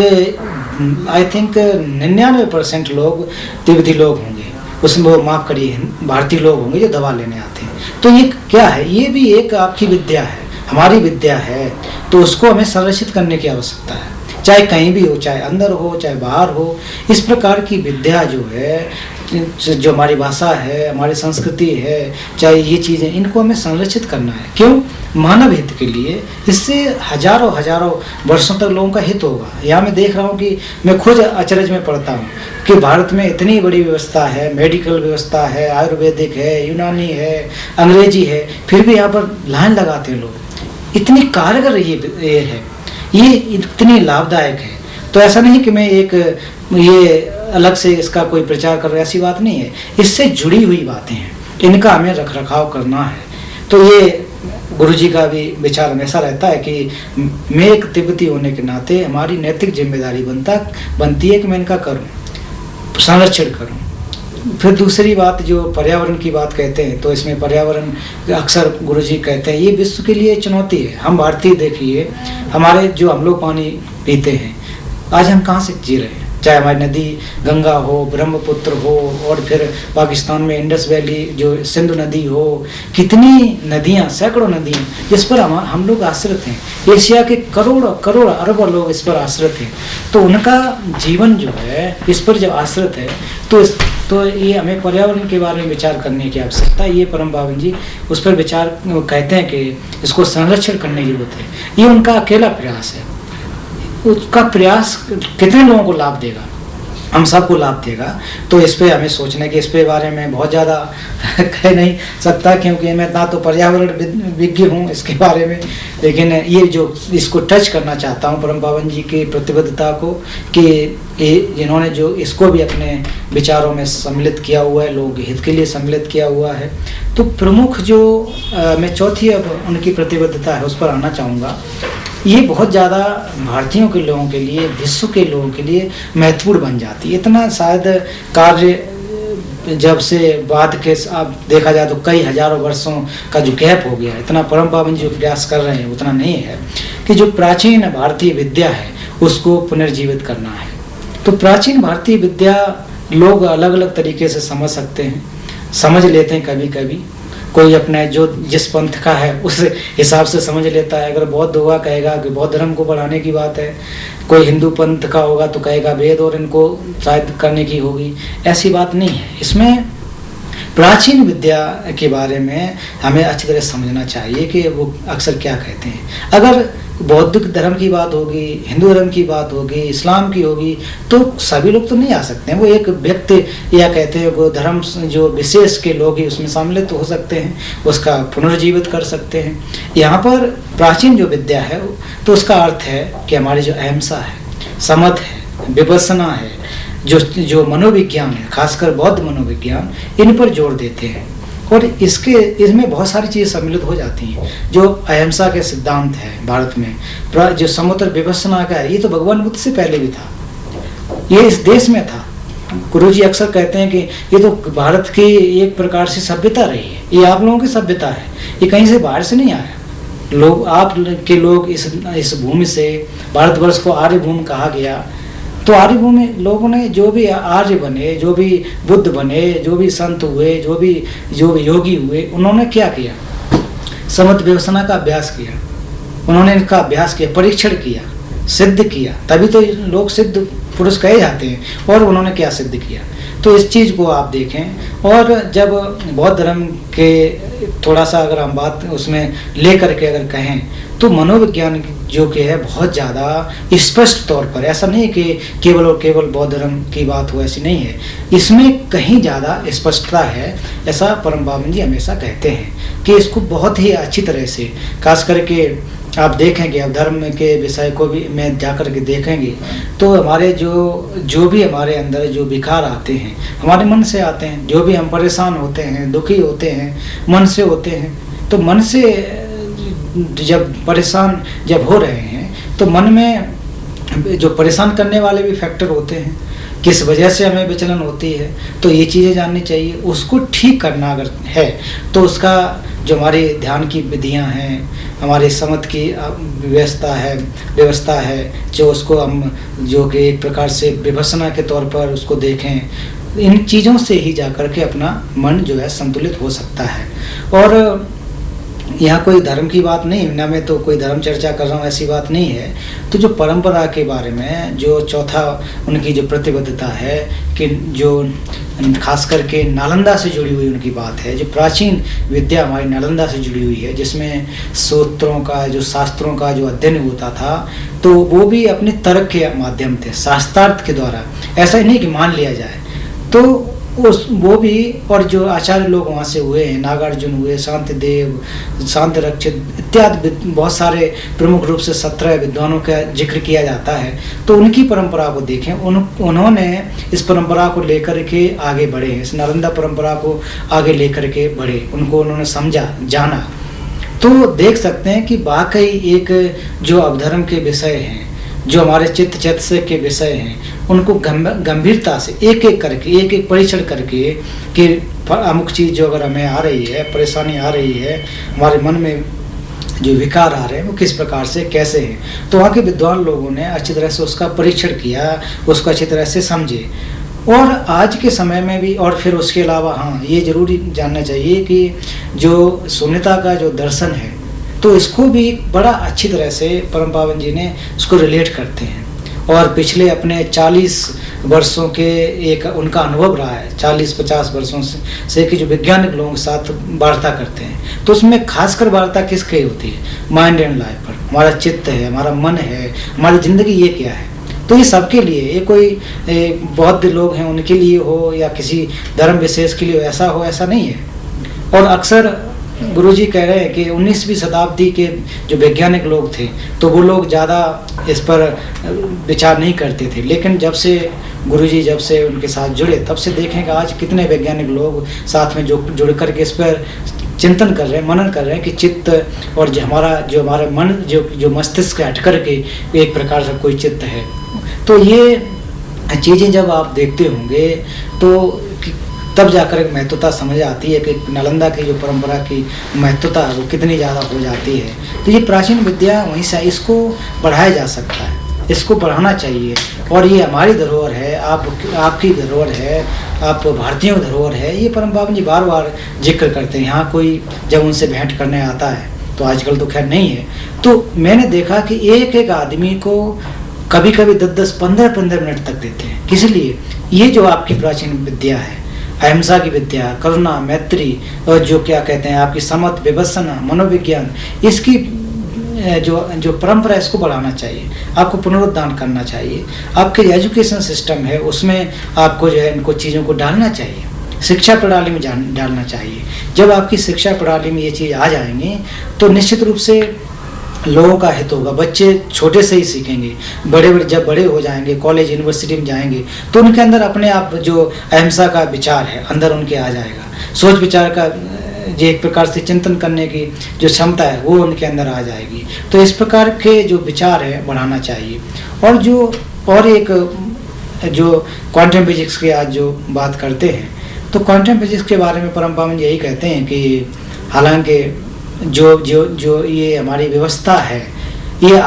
आई थिंक 99% लोग तिब्बती लोग होंगे, उसमें वो माफ़ करिए भारतीय लोग होंगे जो दवा लेने आते हैं। तो ये क्या है? ये भी एक आपकी विद्या है, हमारी विद्या है, तो उसको हमें संरक्षित करने की आवश्यकता है, चाहे कहीं भी हो, चाहे अंदर हो चाहे बाहर हो। इस प्रकार की विद्या जो है, जो हमारी भाषा है, हमारी संस्कृति है, चाहे ये चीज़ें, इनको हमें संरक्षित करना है। क्यों? मानव हित के लिए। इससे हजारों हजारों वर्षों तक लोगों का हित होगा। यहाँ मैं देख रहा हूँ कि मैं खुद अचरज में पढ़ता हूँ कि भारत में इतनी बड़ी व्यवस्था है, मेडिकल व्यवस्था है, आयुर्वेदिक है, यूनानी है, अंग्रेजी है, फिर भी यहाँ पर लाइन लगाते हैं लोग। इतनी कारगर ये है, ये इतनी लाभदायक है। तो ऐसा नहीं कि मैं एक ये अलग से इसका कोई प्रचार कर रहा, ऐसी बात नहीं है। इससे जुड़ी हुई बातें हैं, इनका हमें रख रखाव करना है। तो ये गुरुजी का भी विचार हमेशा रहता है कि मैं एक तिब्बती होने के नाते हमारी नैतिक जिम्मेदारी बनती है कि मैं इनका करूं, संरक्षण करूं। फिर दूसरी बात जो पर्यावरण की बात कहते हैं, तो इसमें पर्यावरण अक्सर गुरुजी कहते हैं ये विश्व के लिए चुनौती है। हम भारतीय देखिए, हमारे जो हम लोग पानी पीते हैं, आज हम कहाँ से जी रहे हैं? चाहे हमारी नदी गंगा हो, ब्रह्मपुत्र हो, और फिर पाकिस्तान में इंडस वैली जो सिंधु नदी हो, कितनी नदियाँ, सैकड़ों नदियाँ जिस पर हम लोग आश्रित हैं। एशिया के करोड़ों करोड़ अरबों लोग इस पर आश्रित हैं। तो उनका जीवन जो है इस पर जब आश्रित है तो ये हमें पर्यावरण के बारे में विचार करने की आवश्यकता है। ये परम पावन जी उस पर विचार कहते हैं कि इसको संरक्षण करने की जरूरत है। ये उनका अकेला प्रयास है। उसका प्रयास कितने लोगों को लाभ देगा? हम सबको लाभ देगा। तो इस पे हमें सोचने के, इस पे बारे में बहुत ज़्यादा कह नहीं सकता क्योंकि मैं ना तो पर्यावरण विज्ञ हूँ इसके बारे में, लेकिन ये जो इसको टच करना चाहता हूँ परम पावन जी की प्रतिबद्धता को कि जिन्होंने जो इसको भी अपने विचारों में सम्मिलित किया हुआ है, लोग हित के लिए सम्मिलित किया हुआ है। तो प्रमुख जो मैं चौथी अब उनकी प्रतिबद्धता है उस पर आना चाहूँगा। ये बहुत ज़्यादा भारतीयों के लोगों के लिए, विश्व के लोगों के लिए महत्वपूर्ण बन जाती है। इतना शायद कार्य जब से बाद के अब देखा जाए तो कई हजारों वर्षों का जो गैप हो गया, इतना परम पावन जो प्रयास कर रहे हैं उतना नहीं है कि जो प्राचीन भारतीय विद्या है उसको पुनर्जीवित करना है। तो प्राचीन भारतीय विद्या लोग अलग अलग तरीके से समझ सकते हैं, समझ लेते हैं। कभी कभी कोई अपने जो जिस पंथ का है उस हिसाब से समझ लेता है। अगर बौद्ध होगा कहेगा कि बौद्ध धर्म को बढ़ाने की बात है, कोई हिंदू पंथ का होगा तो कहेगा वेद और इनको शायद करने की होगी। ऐसी बात नहीं है। इसमें प्राचीन विद्या के बारे में हमें अच्छी तरह समझना चाहिए कि वो अक्सर क्या कहते हैं। अगर बौद्ध धर्म की बात होगी, हिंदू धर्म की बात होगी, इस्लाम की होगी, तो सभी लोग तो नहीं आ सकते हैं। वो एक व्यक्ति या कहते हैं वो धर्म जो विशेष के लोग ही उसमें शामिल तो हो सकते हैं, उसका पुनर्जीवित कर सकते हैं। यहाँ पर प्राचीन जो विद्या है तो उसका अर्थ है कि हमारी जो अहिंसा है, समत है, विपश्यना है, जो मनोविज्ञान है, खासकर बौद्ध मनोविज्ञान, इन पर जोर देते हैं। और इसमें बहुत सारी चीज़ें सम्मिलित हो जाती हैं। जो अहिंसा के सिद्धांत है भारत में, जो समुद्र विपश्यना का है, ये तो भगवान बुद्ध से पहले भी था, ये इस देश में था। गुरुजी अक्सर कहते हैं कि ये तो भारत की एक प्रकार से सभ्यता रही है, ये आप लोगों की सभ्यता है, ये कहीं से बाहर से नहीं आया। लोग आप के लोग इस भूमि से, भारतवर्ष को आर्य भूमि कहा गया, तो आर्य भूमि लोगों ने जो भी आर्य बने, जो भी बुद्ध बने, जो भी संत हुए, जो भी योगी हुए, उन्होंने क्या किया? समत्व विपश्यना का अभ्यास किया, उन्होंने इनका अभ्यास किया, परीक्षण किया, सिद्ध किया, तभी तो लोग सिद्ध पुरुष कहे जाते हैं। और उन्होंने क्या सिद्ध किया? तो इस चीज़ को आप देखें। और जब बौद्ध धर्म के थोड़ा सा अगर हम बात उसमें ले करके अगर कहें, तो मनोविज्ञान जो कि है बहुत ज़्यादा स्पष्ट तौर पर, ऐसा नहीं है कि केवल और केवल बौद्ध धर्म की बात हो, ऐसी नहीं है, इसमें कहीं ज़्यादा स्पष्टता है। ऐसा परम पावन जी हमेशा कहते हैं कि इसको बहुत ही अच्छी तरह से, खास करके आप देखेंगे, अब धर्म के विषय को भी में जाकर के देखेंगे, तो हमारे जो भी हमारे अंदर जो विकार आते हैं, हमारे मन से आते हैं। जो भी हम परेशान होते हैं, दुखी होते हैं, मन से होते हैं। तो मन से जब परेशान जब हो रहे हैं, तो मन में जो परेशान करने वाले भी फैक्टर होते हैं, किस वजह से हमें विचलन होती है, तो ये चीज़ें जाननी चाहिए। उसको ठीक करना अगर है, तो उसका जो हमारी ध्यान की विधियां हैं, हमारी समझ की व्यवस्था है, जो उसको हम जो कि एक प्रकार से विपश्यना के तौर पर उसको देखें, इन चीज़ों से ही जाकर के अपना मन जो है संतुलित हो सकता है। और यहाँ कोई धर्म की बात नहीं, ना मैं तो कोई धर्म चर्चा कर रहा हूँ, ऐसी बात नहीं है। तो जो परंपरा के बारे में जो चौथा उनकी जो प्रतिबद्धता है कि जो खास करके नालंदा से जुड़ी हुई उनकी बात है, जो प्राचीन विद्या हमारी नालंदा से जुड़ी हुई है, जिसमें सूत्रों का, जो शास्त्रों का जो अध्ययन होता था, तो वो भी अपने तर्क के माध्यम थे, शास्त्रार्थ के द्वारा, ऐसा ही नहीं कि मान लिया जाए। तो वो भी, और जो आचार्य लोग वहाँ से हुए हैं, नागार्जुन हुए, शांतिदेव, शांति रक्षित इत्यादि बहुत सारे प्रमुख रूप से 17 विद्वानों का जिक्र किया जाता है। तो उनकी परंपरा को देखें, उन्होंने इस परंपरा को लेकर के आगे बढ़े, इस नालंदा परंपरा को आगे लेकर के बढ़े, उनको उन्होंने समझा, जाना। तो देख सकते हैं कि वाकई एक जो अवधर्म के विषय हैं, जो हमारे चित्त चैतसिक के विषय हैं, उनको गंभीरता से एक एक करके, एक एक परीक्षण करके कि अमुक चीज़ जो अगर हमें आ रही है, परेशानी आ रही है, हमारे मन में जो विकार आ रहे हैं, वो किस प्रकार से, कैसे हैं, तो वहाँ के विद्वान लोगों ने अच्छी तरह से उसका परीक्षण किया, उसको अच्छी तरह से समझे। और आज के समय में भी, और फिर उसके अलावा हाँ, ये जरूरी जानना चाहिए कि जो शून्यता का जो दर्शन है, तो इसको भी बड़ा अच्छी तरह से परम पावन जी ने उसको रिलेट करते हैं। और पिछले अपने 40 वर्षों के एक उनका अनुभव रहा है, 40-50 वर्षों से कि जो वैज्ञानिक लोगों के साथ वार्ता करते हैं, तो उसमें खासकर वार्ता किसकी होती है? माइंड एंड लाइफ पर। हमारा चित्त है, हमारा मन है, हमारी ज़िंदगी ये क्या है। तो ये सबके लिए, ये कोई बौद्ध लोग हैं उनके लिए हो या किसी धर्म विशेष के लिए ऐसा हो, ऐसा नहीं है। और अक्सर गुरुजी कह रहे हैं कि 19वीं शताब्दी के जो वैज्ञानिक लोग थे, तो वो लोग ज़्यादा इस पर विचार नहीं करते थे, लेकिन जब से गुरुजी जब से उनके साथ जुड़े, तब से देखेंगे आज कितने वैज्ञानिक लोग साथ में जुड़ करके इस पर चिंतन कर रहे हैं, मनन कर रहे हैं कि चित्त और जो हमारा मन जो मस्तिष्क हट करके एक प्रकार से कोई चित्त है। तो ये चीज़ें जब आप देखते होंगे, तो तब जाकर एक महत्वता समझ आती है कि नालंदा की जो परंपरा की महत्वता है वो कितनी ज़्यादा हो जाती है। तो ये प्राचीन विद्या वहीं से, इसको बढ़ाया जा सकता है, इसको बढ़ाना चाहिए। और ये हमारी धरोहर है, आपकी धरोहर है, आप भारतीयों की धरोहर है। ये परम पावन जी बार बार जिक्र करते हैं। यहाँ कोई जब उनसे भेंट करने आता है, तो आजकल तो खैर नहीं है, तो मैंने देखा कि एक एक आदमी को कभी कभी 10-10, 15-15 मिनट तक देते हैं। किस लिए? ये जो आपकी प्राचीन विद्या है, अहिंसा की विद्या, करुणा, मैत्री, और जो क्या कहते हैं आपकी समत, विपश्यना, मनोविज्ञान, इसकी जो परंपरा, इसको बढ़ाना चाहिए, आपको पुनरुद्धार करना चाहिए। आपके एजुकेशन सिस्टम है, उसमें आपको जो है इनको चीज़ों को डालना चाहिए, शिक्षा प्रणाली में डालना चाहिए। जब आपकी शिक्षा प्रणाली में ये चीज़ आ जाएंगी, तो निश्चित रूप से लोगों का हित होगा। बच्चे छोटे से ही सीखेंगे, जब बड़े हो जाएंगे, कॉलेज यूनिवर्सिटी में जाएंगे, तो उनके अंदर अपने आप जो अहिंसा का विचार है अंदर उनके आ जाएगा। सोच विचार का जो एक प्रकार से चिंतन करने की जो क्षमता है वो उनके अंदर आ जाएगी। तो इस प्रकार के जो विचार है बढ़ाना चाहिए। और एक जो क्वांटम फिजिक्स की आज जो बात करते हैं, तो क्वांटम फिजिक्स के बारे में परम पावन जी यही कहते हैं कि हालांकि जो ये हमारी व्यवस्था है ये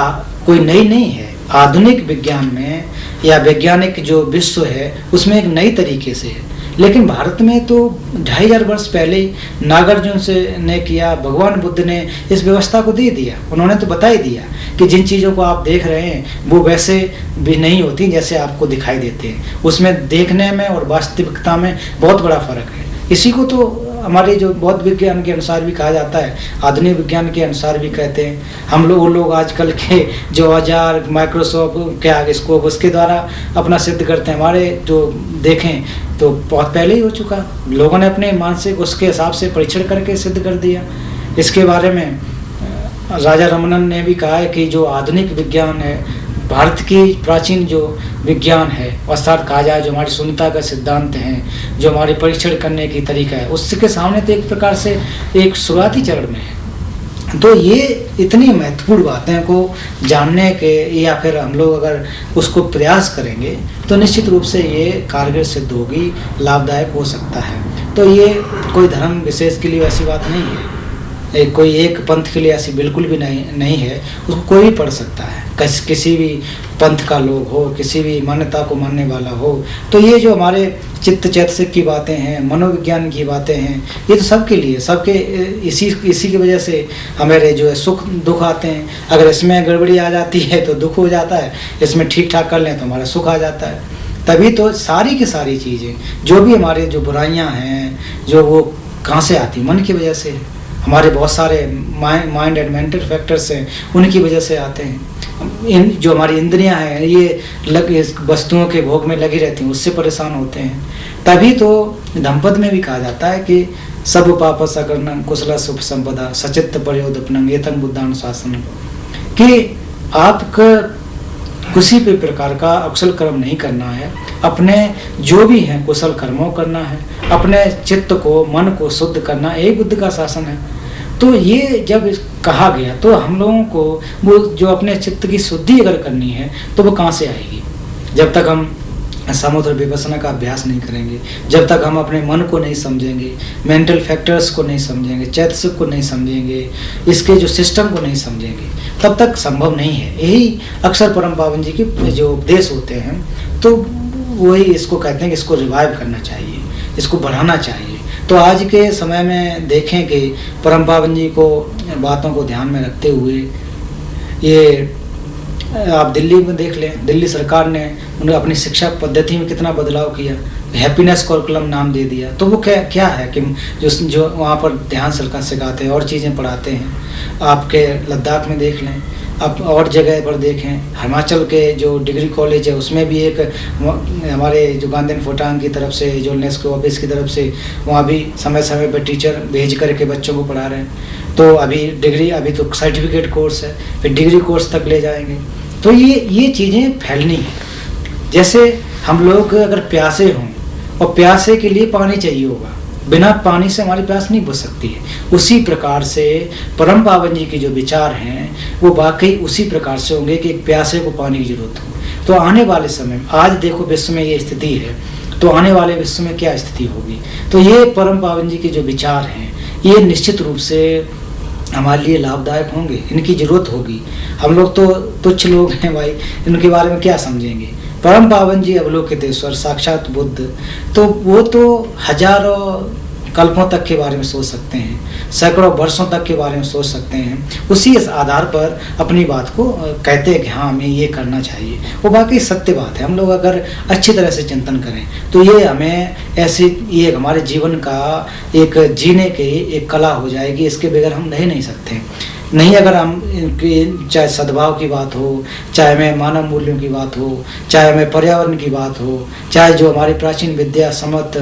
कोई नई नहीं है। आधुनिक विज्ञान में या वैज्ञानिक जो विश्व है उसमें एक नई तरीके से है, लेकिन भारत में तो 2500 वर्ष पहले ही नागार्जुन से ने किया, भगवान बुद्ध ने इस व्यवस्था को दे दिया। उन्होंने तो बता ही दिया कि जिन चीज़ों को आप देख रहे हैं वो वैसे भी नहीं होती जैसे आपको दिखाई देते हैं, उसमें देखने में और वास्तविकता में बहुत बड़ा फर्क है। इसी को तो हमारे जो बौद्ध विज्ञान के अनुसार भी कहा जाता है, आधुनिक विज्ञान के अनुसार भी कहते हैं। हम लोग वो लोग आजकल के जो औजार माइक्रोस्कोप क्या स्कोप उसके द्वारा अपना सिद्ध करते हैं, हमारे जो देखें तो बहुत पहले ही हो चुका, लोगों ने अपने मानसिक उसके हिसाब से परीक्षण करके सिद्ध कर दिया। इसके बारे में राजा रमनन ने भी कहा है कि जो आधुनिक विज्ञान है, भारत की प्राचीन जो विज्ञान है, अर्थात कहा जाए जो हमारी शून्यता का सिद्धांत हैं, जो हमारे परीक्षण करने की तरीका है, उसके सामने तो एक प्रकार से एक शुरुआती चरण में है। तो ये इतनी महत्वपूर्ण बातें को जानने के या फिर हम लोग अगर उसको प्रयास करेंगे तो निश्चित रूप से ये कारगर सिद्ध होगी, लाभदायक हो सकता है। तो ये कोई धर्म विशेष के लिए ऐसी बात नहीं है, कोई एक पंथ के लिए ऐसी बिल्कुल भी नहीं है, उसको कोई भी पढ़ सकता है, किसी भी पंथ का लोग हो, किसी भी मान्यता को मानने वाला हो। तो ये जो हमारे चित्त चैतसिक की बातें हैं, मनोविज्ञान की बातें हैं, ये तो सबके लिए, सबके इसी की वजह से हमारे जो है सुख दुख आते हैं। अगर इसमें गड़बड़ी आ जाती है तो दुख हो जाता है, इसमें ठीक ठाक कर लें तो हमारा सुख आ जाता है। तभी तो सारी की सारी चीज़ें जो भी हमारे जो बुराइयां हैं, जो वो कहाँ से आती, मन की वजह से। हमारे बहुत सारे माइंड एंड मेंटल फैक्टर्स हैं, उनकी वजह से आते हैं। जो हमारी इंद्रियां हैं ये वस्तुओं के भोग में लगी रहती हैं, उससे परेशान होते हैं। तभी तो धम्पद में भी कहा जाता है कि सब पाप सकर्णम कुशल सुख संपदा सचित्त प्रयोदपनम एतम बुद्धानुशासनम, कि आपका किसी भी प्रकार का अकुशल कर्म नहीं करना है, अपने जो भी हैं कुशल कर्मों करना है, अपने चित्त को मन को शुद्ध करना, यही बुद्ध का शासन है। तो ये जब कहा गया तो हम लोगों को वो जो अपने चित्त की शुद्धि अगर करनी है तो वो कहाँ से आएगी? जब तक हम समुद्र विपස්සना का अभ्यास नहीं करेंगे, जब तक हम अपने मन को नहीं समझेंगे, मेंटल फैक्टर्स को नहीं समझेंगे, चैतसिक को नहीं समझेंगे, इसके जो सिस्टम को नहीं समझेंगे, तब तक संभव नहीं है। यही अक्सर परम पावन जी के जो उपदेश होते हैं तो वही इसको कहते हैं कि इसको रिवाइव करना चाहिए, इसको बढ़ाना चाहिए। तो आज के समय में देखें कि परम पावन जी को बातों को ध्यान में रखते हुए ये आप दिल्ली में देख लें, दिल्ली सरकार ने उन्हें अपनी शिक्षा पद्धति में कितना बदलाव किया, हैप्पीनेस करिकुलम नाम दे दिया। तो वो क्या है कि जो वहाँ पर ध्यान सरकार सिखाते हैं और चीज़ें पढ़ाते हैं। आपके लद्दाख में देख लें, आप और जगह पर देखें, हिमाचल के जो डिग्री कॉलेज है उसमें भी एक हमारे जो गांधीन फोटांग की तरफ से, जो यूनेस्को ऑफिस की तरफ से, वहाँ भी समय समय पर टीचर भेज करके बच्चों को पढ़ा रहे हैं। तो अभी तो सर्टिफिकेट कोर्स है, फिर डिग्री कोर्स तक ले जाएंगे। तो ये चीज़ें फैलनी है। जैसे हम लोग अगर प्यासे हों और प्यासे के लिए पानी चाहिए होगा, बिना पानी से हमारी प्यास नहीं बुझ सकती है। उसी प्रकार से परम पावन जी के जो विचार हैं वो वाकई उसी प्रकार से होंगे कि एक प्यासे को पानी की जरूरत हो। तो आने वाले समय, आज देखो विश्व में ये स्थिति है, तो आने वाले विश्व में क्या स्थिति होगी? तो ये परम पावन जी के जो विचार हैं ये निश्चित रूप से हमारे लिए लाभदायक होंगे, इनकी जरूरत होगी। हम लोग तो तुच्छ लोग हैं भाई, इनके बारे में क्या समझेंगे? परम पावन जी अवलोकितेश्वर साक्षात बुद्ध, तो वो तो हजारों कल्पों तक के बारे में सोच सकते हैं, सैकड़ों वर्षों तक के बारे में सोच सकते हैं। उसी इस आधार पर अपनी बात को कहते हैं कि हाँ हमें ये करना चाहिए। वो बाकी सत्य बात है। हम लोग अगर अच्छी तरह से चिंतन करें तो ये हमें ये हमारे जीवन का एक जीने की एक कला हो जाएगी। इसके बगैर हम रह नहीं सकते। नहीं, अगर हम चाहे सद्भाव की बात हो, चाहे में मानव मूल्यों की बात हो, चाहे में पर्यावरण की बात हो, चाहे जो हमारी प्राचीन विद्या समत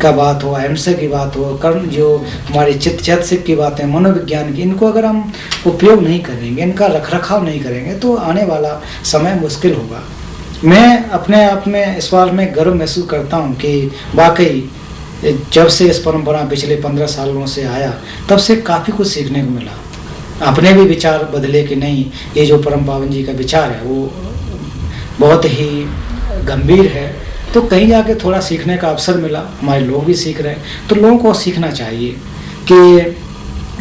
का बात हो, अहिंसा की बात हो, कर्म जो हमारी चित्त चैतसिक की बात है, मनोविज्ञान की, इनको अगर हम उपयोग नहीं करेंगे, इनका रखरखाव नहीं करेंगे तो आने वाला समय मुश्किल होगा। मैं अपने आप में इस बार में गर्व महसूस करता हूँ कि वाकई जब से इस परंपरा पिछले 15 सालों से आया तब से काफ़ी कुछ सीखने को मिला। अपने भी विचार बदले कि नहीं, ये जो परम पावन जी का विचार है वो बहुत ही गंभीर है, तो कहीं जाके थोड़ा सीखने का अवसर मिला, हमारे लोग भी सीख रहे हैं। तो लोगों को सीखना चाहिए कि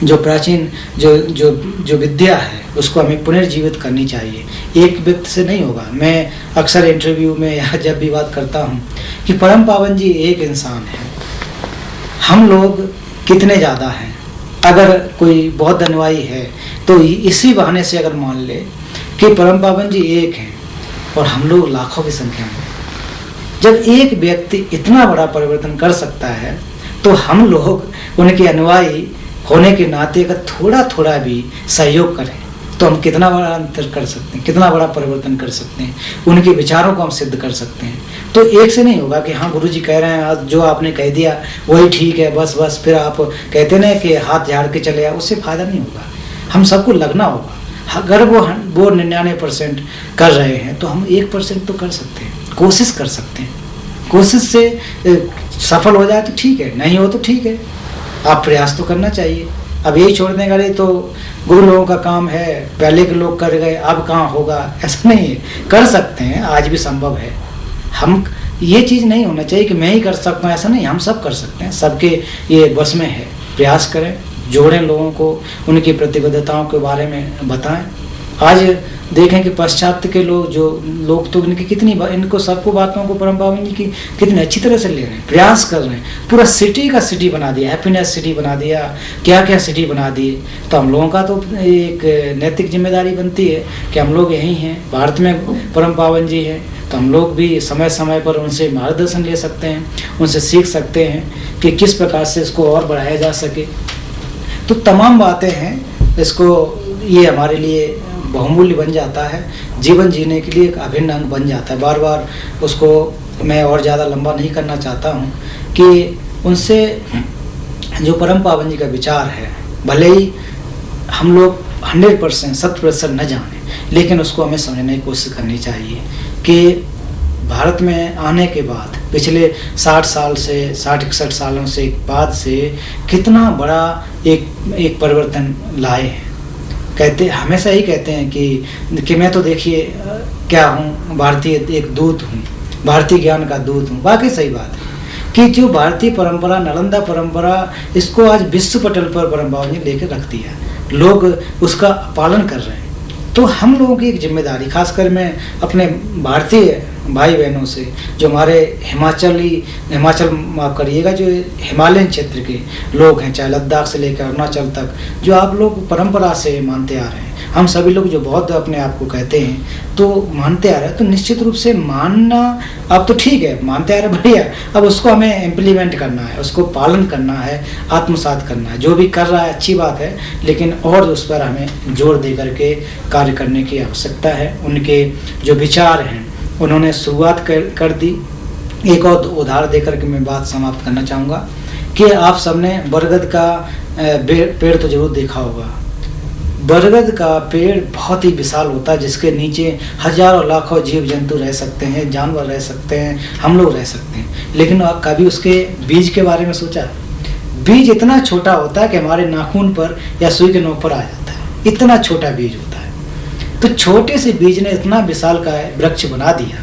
जो प्राचीन जो विद्या है उसको हमें पुनर्जीवित करनी चाहिए। एक व्यक्ति से नहीं होगा। मैं अक्सर इंटरव्यू में या जब भी बात करता हूँ कि परम पावन जी एक इंसान है, हम लोग कितने ज़्यादा हैं। अगर कोई बौद्ध अनुयायी है तो इसी बहाने से अगर मान ले कि परम पावन जी एक हैं और हम लोग लाखों की संख्या में, जब एक व्यक्ति इतना बड़ा परिवर्तन कर सकता है तो हम लोग उनके अनुयायी होने के नाते अगर थोड़ा थोड़ा भी सहयोग करें तो हम कितना बड़ा अंतर कर सकते हैं, कितना बड़ा परिवर्तन कर सकते हैं, उनके विचारों को हम सिद्ध कर सकते हैं। तो एक से नहीं होगा कि हाँ गुरुजी कह रहे हैं आज जो आपने कह दिया वही ठीक है, बस फिर आप कहते ना कि हाथ झाड़ के चले आए, उससे फायदा नहीं होगा। हम सबको लगना होगा। अगर वो 99% कर रहे हैं तो हम 1% तो कर सकते हैं, कोशिश कर सकते हैं। कोशिश से सफल हो जाए तो ठीक है, नहीं हो तो ठीक है, आप प्रयास तो करना चाहिए। अब यही छोड़ने का नहीं तो गुरु लोगों का काम है, पहले के लोग कर गए अब कहाँ होगा, ऐसा नहीं है। कर सकते हैं, आज भी संभव है। हम ये चीज़ नहीं होना चाहिए कि मैं ही कर सकता हूँ, ऐसा नहीं, हम सब कर सकते हैं, सबके ये बस में है। प्रयास करें, जोड़ें लोगों को, उनकी प्रतिबद्धताओं के बारे में बताएं। आज देखें कि पाश्चात्य के लोग तो इनको सबको बातों को परम पावन जी की कितनी अच्छी तरह से ले रहे हैं, प्रयास कर रहे हैं। पूरा सिटी का सिटी बना दिया, हैप्पीनेस सिटी बना दिया, क्या क्या सिटी बना दिए। तो हम लोगों का तो एक नैतिक जिम्मेदारी बनती है कि हम लोग यहीं हैं, भारत में परम पावन जी हैं, तो हम लोग भी समय समय पर उनसे मार्गदर्शन ले सकते हैं, उनसे सीख सकते हैं कि किस प्रकार से इसको और बढ़ाया जा सके। तो तमाम बातें हैं, इसको ये हमारे लिए बहुमूल्य बन जाता है, जीवन जीने के लिए एक अभिन्न अंग बन जाता है। बार बार उसको मैं और ज़्यादा लंबा नहीं करना चाहता हूँ कि उनसे जो परम पावन जी का विचार है, भले ही हम लोग 100% 100% न जाने, लेकिन उसको हमें समझने की कोशिश करनी चाहिए कि भारत में आने के बाद पिछले 60 साल से 60-61 सालों से बाद से कितना बड़ा एक परिवर्तन लाए हैं। कहते हमेशा ही कहते हैं कि मैं तो देखिए क्या हूँ, भारतीय एक दूत हूँ, भारतीय ज्ञान का दूत हूँ। वाकई सही बात है कि जो भारतीय परंपरा, नालंदा परंपरा, इसको आज विश्व पटल पर परम पावन जी लेकर रख दिया, लोग उसका पालन कर रहे हैं। तो हम लोगों की एक जिम्मेदारी, खासकर मैं अपने भारतीय भाई बहनों से, जो हमारे हिमाचल माफ करिएगा, जो हिमालयन क्षेत्र के लोग हैं, चाहे लद्दाख से लेकर अरुणाचल तक, जो आप लोग परंपरा से मानते आ रहे हैं, हम सभी लोग जो बौद्ध अपने आप को कहते हैं तो मानते आ रहे हैं, तो निश्चित रूप से मानना अब तो ठीक है, मानते आ रहे बढ़िया, अब उसको हमें इम्प्लीमेंट करना है, उसको पालन करना है, आत्मसात करना है। जो भी कर रहा है अच्छी बात है, लेकिन और उस पर हमें जोर दे करके कार्य करने की आवश्यकता है। उनके जो विचार हैं उन्होंने शुरुआत कर दी। एक और उदाहरण देकर के मैं बात समाप्त करना चाहूँगा कि आप सबने बरगद का पेड़ तो जरूर देखा होगा। बरगद का पेड़ बहुत ही विशाल होता है, जिसके नीचे हजारों लाखों जीव जंतु रह सकते हैं, जानवर रह सकते हैं, हम लोग रह सकते हैं। लेकिन आप कभी उसके बीज के बारे में सोचा? बीज इतना छोटा होता है कि हमारे नाखून पर या सुई के नोक पर आ जाता है, इतना छोटा बीज होता है। तो छोटे से बीज ने इतना विशाल का वृक्ष बना दिया,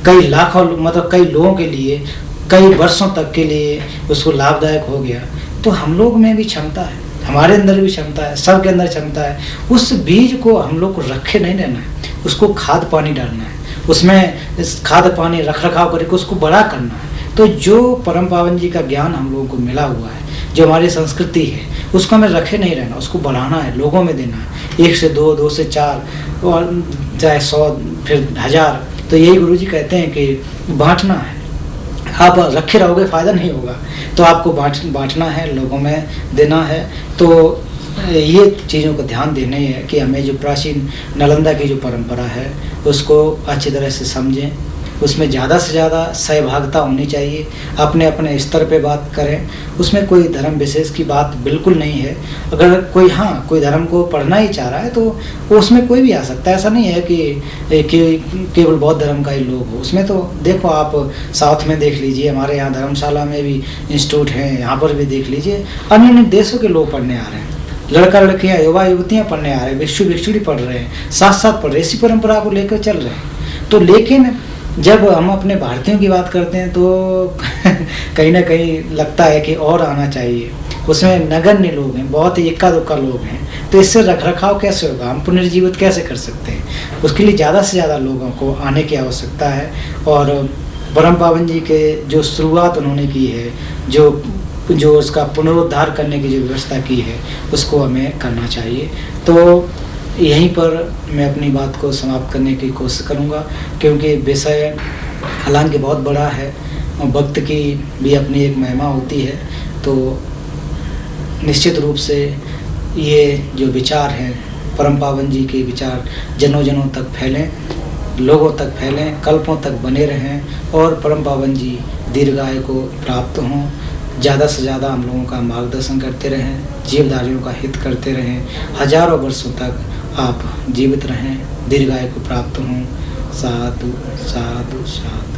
कई लाखों मतलब कई लोगों के लिए, कई वर्षों तक के लिए उसको लाभदायक हो गया। तो हम लोग में भी क्षमता है, हमारे अंदर भी क्षमता है, सबके अंदर क्षमता है। उस बीज को हम लोग को रखे नहीं रहना है, उसको खाद पानी डालना है, उसमें खाद पानी रख रखाव करके उसको बड़ा करना है। तो जो परम पावन जी का ज्ञान हम लोगों को मिला हुआ है, जो हमारी संस्कृति है, उसको हमें रखे नहीं रहना, उसको बढ़ाना है, लोगों में देना है, 1 से 2, 2 से 4 और चाहे 100 फिर 1000। तो यही गुरुजी कहते हैं कि बांटना है। आप रखे रहोगे फ़ायदा नहीं होगा, तो आपको बांटना है, लोगों में देना है। तो ये चीज़ों को ध्यान देने है कि हमें जो प्राचीन नालंदा की जो परंपरा है उसको अच्छी तरह से समझें, उसमें ज़्यादा से ज़्यादा सहभागिता होनी चाहिए। अपने अपने स्तर पे बात करें, उसमें कोई धर्म विशेष की बात बिल्कुल नहीं है। अगर कोई धर्म को पढ़ना ही चाह रहा है तो उसमें कोई भी आ सकता है। ऐसा नहीं है कि केवल बौद्ध धर्म का ही लोग हो। उसमें तो देखो, आप साउथ में देख लीजिए, हमारे यहाँ धर्मशाला में भी इंस्टीट्यूट हैं, यहाँ पर भी देख लीजिए, अन्य देशों के लोग पढ़ने आ रहे हैं, लड़का लड़कियाँ, युवा युवतियाँ पढ़ने आ रहे हैं, भिक्षु भिक्षुणी पढ़ रहे हैं, साथ साथ पढ़ रहे, इसी परंपरा को लेकर चल रहे हैं। तो लेकिन जब हम अपने भारतीयों की बात करते हैं तो कहीं ना कहीं लगता है कि और आना चाहिए। उसमें नगण्य लोग हैं, बहुत ही इक्का दुक्का लोग हैं, तो इससे रखरखाव कैसे होगा, हम पुनर्जीवित कैसे कर सकते हैं। उसके लिए ज़्यादा से ज़्यादा लोगों को आने की आवश्यकता है। और परम पावन जी के जो शुरुआत उन्होंने की है, जो उसका पुनरुद्धार करने की जो व्यवस्था की है, उसको हमें करना चाहिए। तो यहीं पर मैं अपनी बात को समाप्त करने की कोशिश करूँगा, क्योंकि विषय हालांकि बहुत बड़ा है और वक्त की भी अपनी एक महिमा होती है। तो निश्चित रूप से ये जो विचार हैं, परम पावन जी के विचार जनों जनों तक फैलें, लोगों तक फैलें, कल्पों तक बने रहें और परम पावन जी दीर्घायु को प्राप्त हों। ज़्यादा से ज़्यादा हम लोगों का मार्गदर्शन करते रहें, जीवधारियों का हित करते रहें, हजारों वर्षों तक आप जीवित रहें, दीर्घायु को प्राप्त हों। साधु साधु साधु।